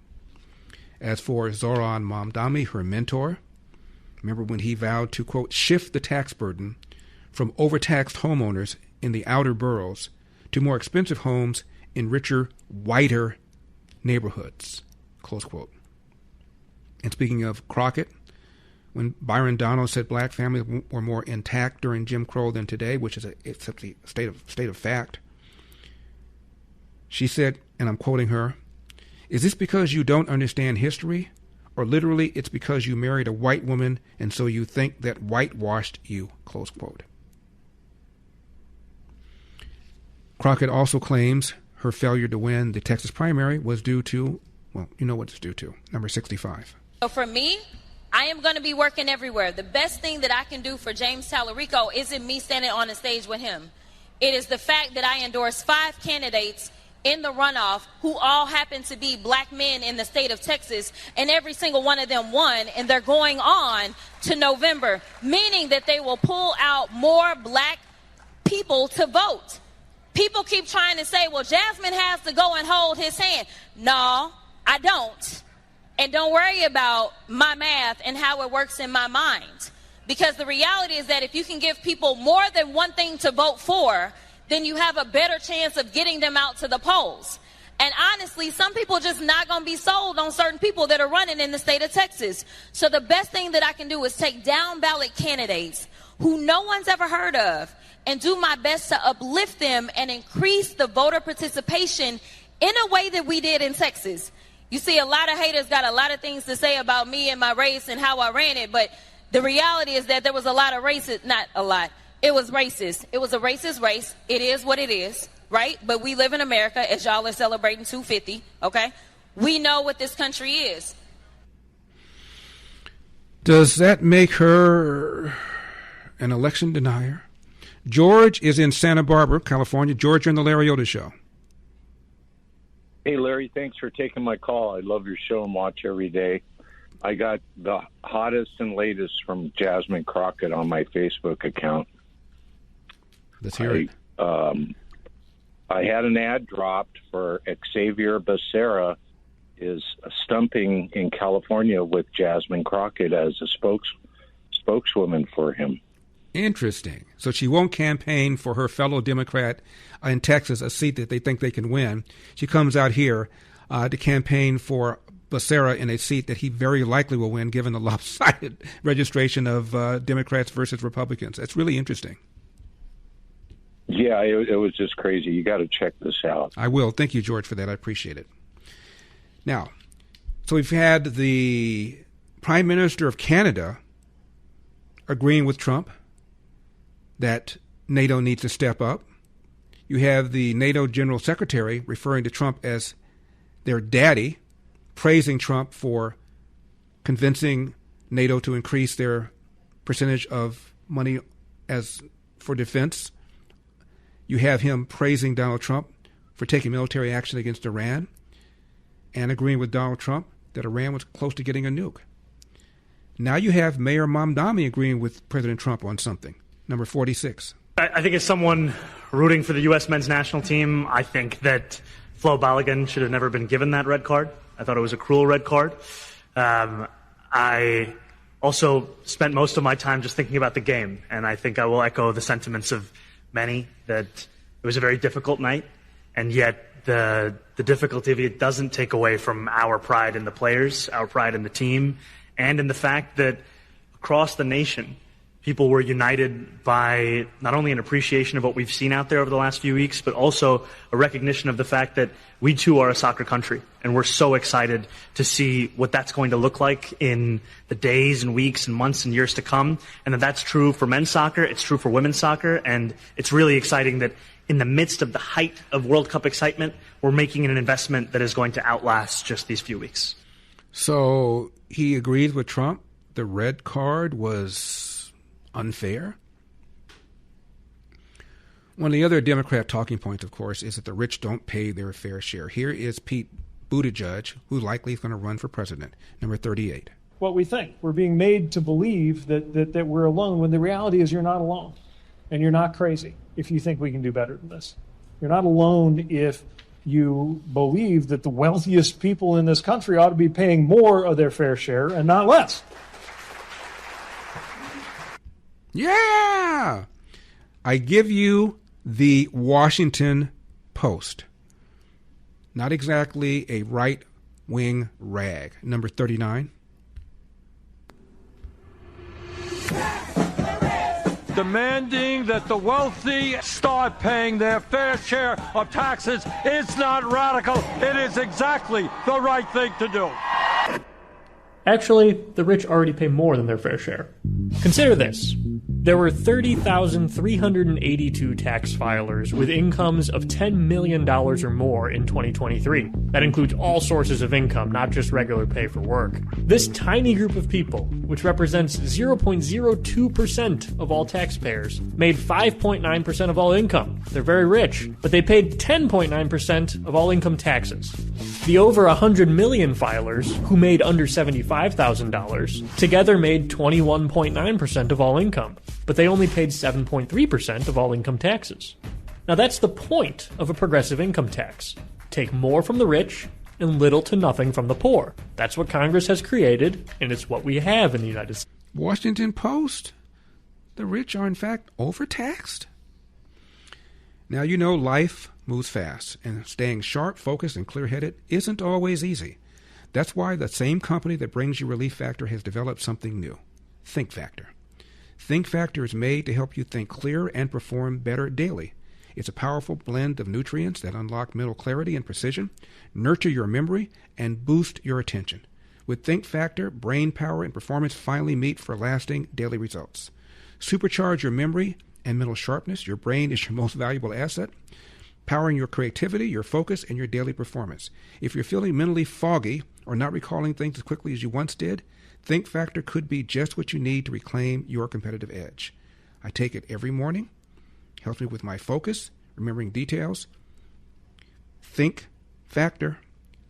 As for Zoran Mamdani, her mentor, remember when he vowed to, quote, shift the tax burden from overtaxed homeowners in the outer boroughs to more expensive homes in richer, whiter neighborhoods, close quote. And speaking of Crockett, when Byron Donald said black families were more intact during Jim Crow than today, which is a state of fact, she said, and I'm quoting her, "Is this because you don't understand history? Or literally it's because you married a white woman and so you think that whitewashed you," close quote. Crockett also claims her failure to win the Texas primary was due to, well, you know what it's due to, number 65. So for me, I am going to be working everywhere. The best thing that I can do for James Tallarico isn't me standing on the stage with him. It is the fact that I endorsed 5 candidates in the runoff who all happen to be black men in the state of Texas, and every single one of them won, and they're going on to November, meaning that they will pull out more black people to vote. People keep trying to say, well, Jasmine has to go and hold his hand. No, I don't. And don't worry about my math and how it works in my mind. Because the reality is that if you can give people more than one thing to vote for, then you have a better chance of getting them out to the polls. And honestly, some people just not going to be sold on certain people that are running in the state of Texas. So the best thing that I can do is take down ballot candidates who no one's ever heard of and do my best to uplift them and increase the voter participation in a way that we did in Texas. You see, a lot of haters got a lot of things to say about me and my race and how I ran it, but the reality is that there was a lot of racist, not a lot, it was racist. It was a racist race. It is what it is, right? But we live in America, as y'all are celebrating 250, okay? We know what this country is. Does that make her an election denier? George is in Santa Barbara, California. George, you're on the Larry Otis Show. Hey, Larry, thanks for taking my call. I love your show and watch every day. I got the hottest and latest from Jasmine Crockett on my Facebook account. Let's hear it. I had an ad dropped for Xavier Becerra is stumping in California with Jasmine Crockett as a spokeswoman for him. Interesting. So she won't campaign for her fellow Democrat in Texas, a seat that they think they can win. She comes out here to campaign for Becerra in a seat that he very likely will win, given the lopsided registration of Democrats versus Republicans. That's really interesting. Yeah, it was just crazy. You got to check this out. I will. Thank you, George, for that. I appreciate it. Now, so we've had the Prime Minister of Canada agreeing with Trump that NATO needs to step up. You have the NATO General Secretary referring to Trump as their daddy, praising Trump for convincing NATO to increase their percentage of money as for defense. You have him praising Donald Trump for taking military action against Iran and agreeing with Donald Trump that Iran was close to getting a nuke. Now you have Mayor Mamdani agreeing with President Trump on something. Number 46. I think as someone rooting for the U.S. men's national team, I think that Flo Balogun should have never been given that red card. I thought it was a cruel red card. I also spent most of my time just thinking about the game, and I think I will echo the sentiments of many that it was a very difficult night, and yet the difficulty of it doesn't take away from our pride in the players, our pride in the team, and in the fact that across the nation, people were united by not only an appreciation of what we've seen out there over the last few weeks, but also a recognition of the fact that we too are a soccer country. And we're so excited to see what that's going to look like in the days and weeks and months and years to come. And that's true for men's soccer. It's true for women's soccer. And it's really exciting that in the midst of the height of World Cup excitement, we're making an investment that is going to outlast just these few weeks. So he agrees with Trump. The red card was unfair. One of the other Democrat talking points, of course, is that the rich don't pay their fair share. Here is Pete Buttigieg, who likely is going to run for president, number 38. What we think. We're being made to believe that we're alone, when the reality is you're not alone. And you're not crazy if you think we can do better than this. You're not alone if you believe that the wealthiest people in this country ought to be paying more of their fair share and not less. Yeah! I give you the Washington Post. Not exactly a right-wing rag. Number 39. Demanding that the wealthy start paying their fair share of taxes is not radical. It is exactly the right thing to do. Actually, the rich already pay more than their fair share. Consider this. There were 30,382 tax filers with incomes of $10 million or more in 2023. That includes all sources of income, not just regular pay for work. This tiny group of people, which represents 0.02% of all taxpayers, made 5.9% of all income. They're very rich, but they paid 10.9% of all income taxes. The over 100 million filers, who made under $75,000, together made 21.9% of all income, but they only paid 7.3% of all income taxes. Now that's the point of a progressive income tax. Take more from the rich and little to nothing from the poor. That's what Congress has created, and it's what we have in the United States. Washington Post. The rich are in fact overtaxed. Now, you know life moves fast, and staying sharp, focused, and clear-headed isn't always easy. That's why the same company that brings you Relief Factor has developed something new, Think Factor. Think Factor is made to help you think clearer and perform better daily. It's a powerful blend of nutrients that unlock mental clarity and precision, nurture your memory, and boost your attention. With Think Factor, brain power and performance finally meet for lasting daily results. Supercharge your memory and mental sharpness. Your brain is your most valuable asset, powering your creativity, your focus, and your daily performance. If you're feeling mentally foggy or not recalling things as quickly as you once did, Think Factor could be just what you need to reclaim your competitive edge. I take it every morning. Helps me with my focus, remembering details. Think Factor,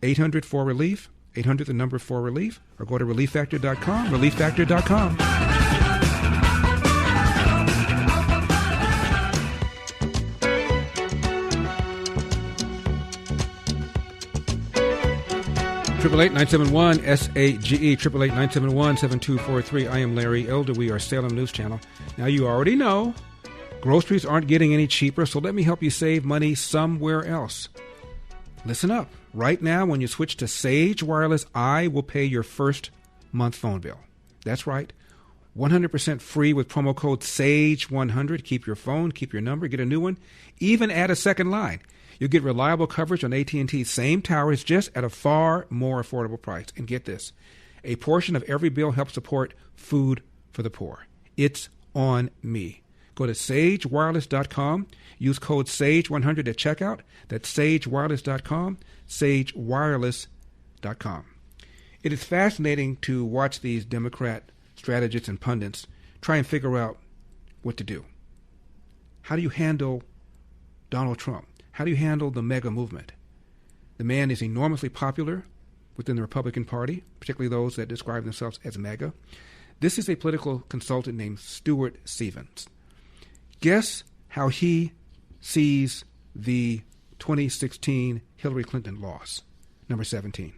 800-4RELIEF, 800 the number 4RELIEF, or go to relieffactor.com, relieffactor.com. Triple 8-971 SAGE, 888-971-7243. I am Larry Elder. We are Salem News Channel. Now, you already know groceries aren't getting any cheaper, so let me help you save money somewhere else. Listen up. Right now, when you switch to Sage Wireless, I will pay your first month phone bill. That's right. 100% free with promo code SAGE100. Keep your phone, keep your number, get a new one, even add a second line. You'll get reliable coverage on AT&T's same towers, just at a far more affordable price. And get this, a portion of every bill helps support food for the poor. It's on me. Go to sagewireless.com. Use code SAGE100 at checkout. That's sagewireless.com, sagewireless.com. It is fascinating to watch these Democrat strategists and pundits try and figure out what to do. How do you handle Donald Trump? How do you handle the MAGA movement? The man is enormously popular within the Republican Party, particularly those that describe themselves as MAGA. This is a political consultant named Stuart Stevens. Guess how he sees the 2016 Hillary Clinton loss, number 17.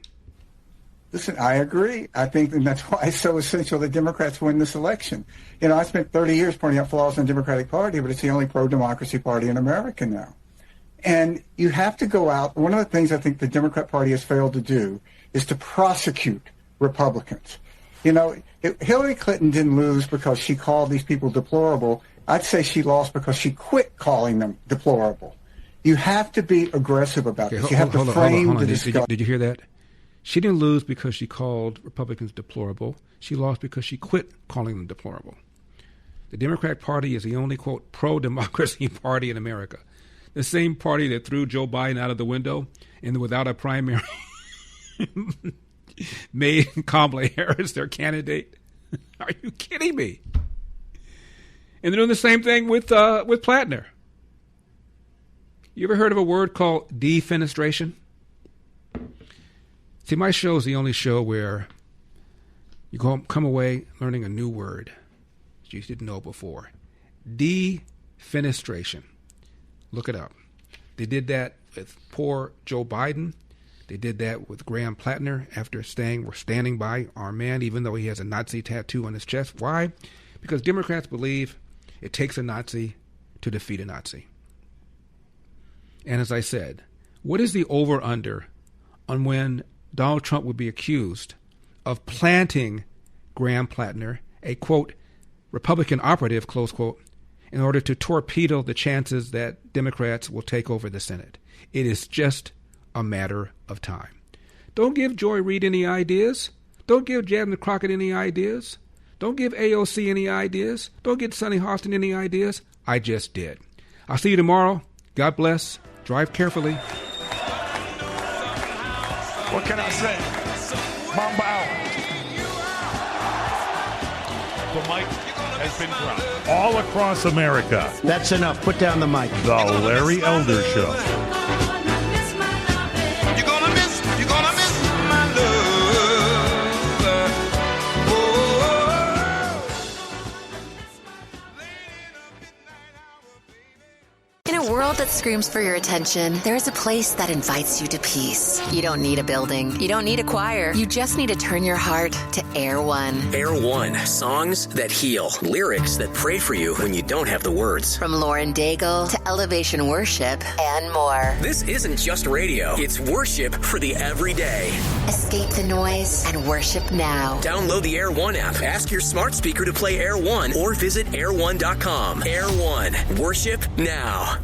Listen, I agree. I think that's why it's so essential that Democrats win this election. You know, I spent 30 years pointing out flaws in the Democratic Party, but it's the only pro-democracy party in America now. And you have to go out. One of the things I think the Democrat Party has failed to do is to prosecute Republicans. You know, Hillary Clinton didn't lose because she called these people deplorable. I'd say she lost because she quit calling them deplorable. You have to be aggressive about this. You have to frame the discussion. Did you hear that? She didn't lose because she called Republicans deplorable. She lost because she quit calling them deplorable. The Democratic Party is the only, quote, pro-democracy party in America. The same party that threw Joe Biden out of the window and without a primary made Kamala Harris their candidate. Are you kidding me? And they're doing the same thing with Platner. You ever heard of a word called defenestration? See, my show is the only show where you come away learning a new word that you didn't know before. Defenestration. Look it up. They did that with poor Joe Biden. They did that with Graham Platner after we're standing by our man, even though he has a Nazi tattoo on his chest. Why? Because Democrats believe it takes a Nazi to defeat a Nazi. And as I said, what is the over-under on when Donald Trump would be accused of planting Graham Platner, a, quote, Republican operative, close quote, in order to torpedo the chances that Democrats will take over the Senate? It is just a matter of time. Don't give Joy Reid any ideas. Don't give Jasmine Crockett any ideas. Don't give AOC any ideas. Don't give Sonny Hostin any ideas. I just did. I'll see you tomorrow. God bless. Drive carefully. What can I say? Mamba out. The mic has been dropped. All across America. That's enough. Put down the mic. The Larry Elder Show. You're gonna miss my love. In a world world that screams for your attention, there is a place that invites you to peace. You don't need a building. You don't need a choir. You just need to turn your heart to Air One. Air One. Songs that heal. Lyrics that pray for you when you don't have the words. From Lauren Daigle to Elevation Worship and more. This isn't just radio. It's worship for the everyday. Escape the noise and worship now. Download the Air One app. Ask your smart speaker to play Air One or visit air1.com. Air One. Worship now.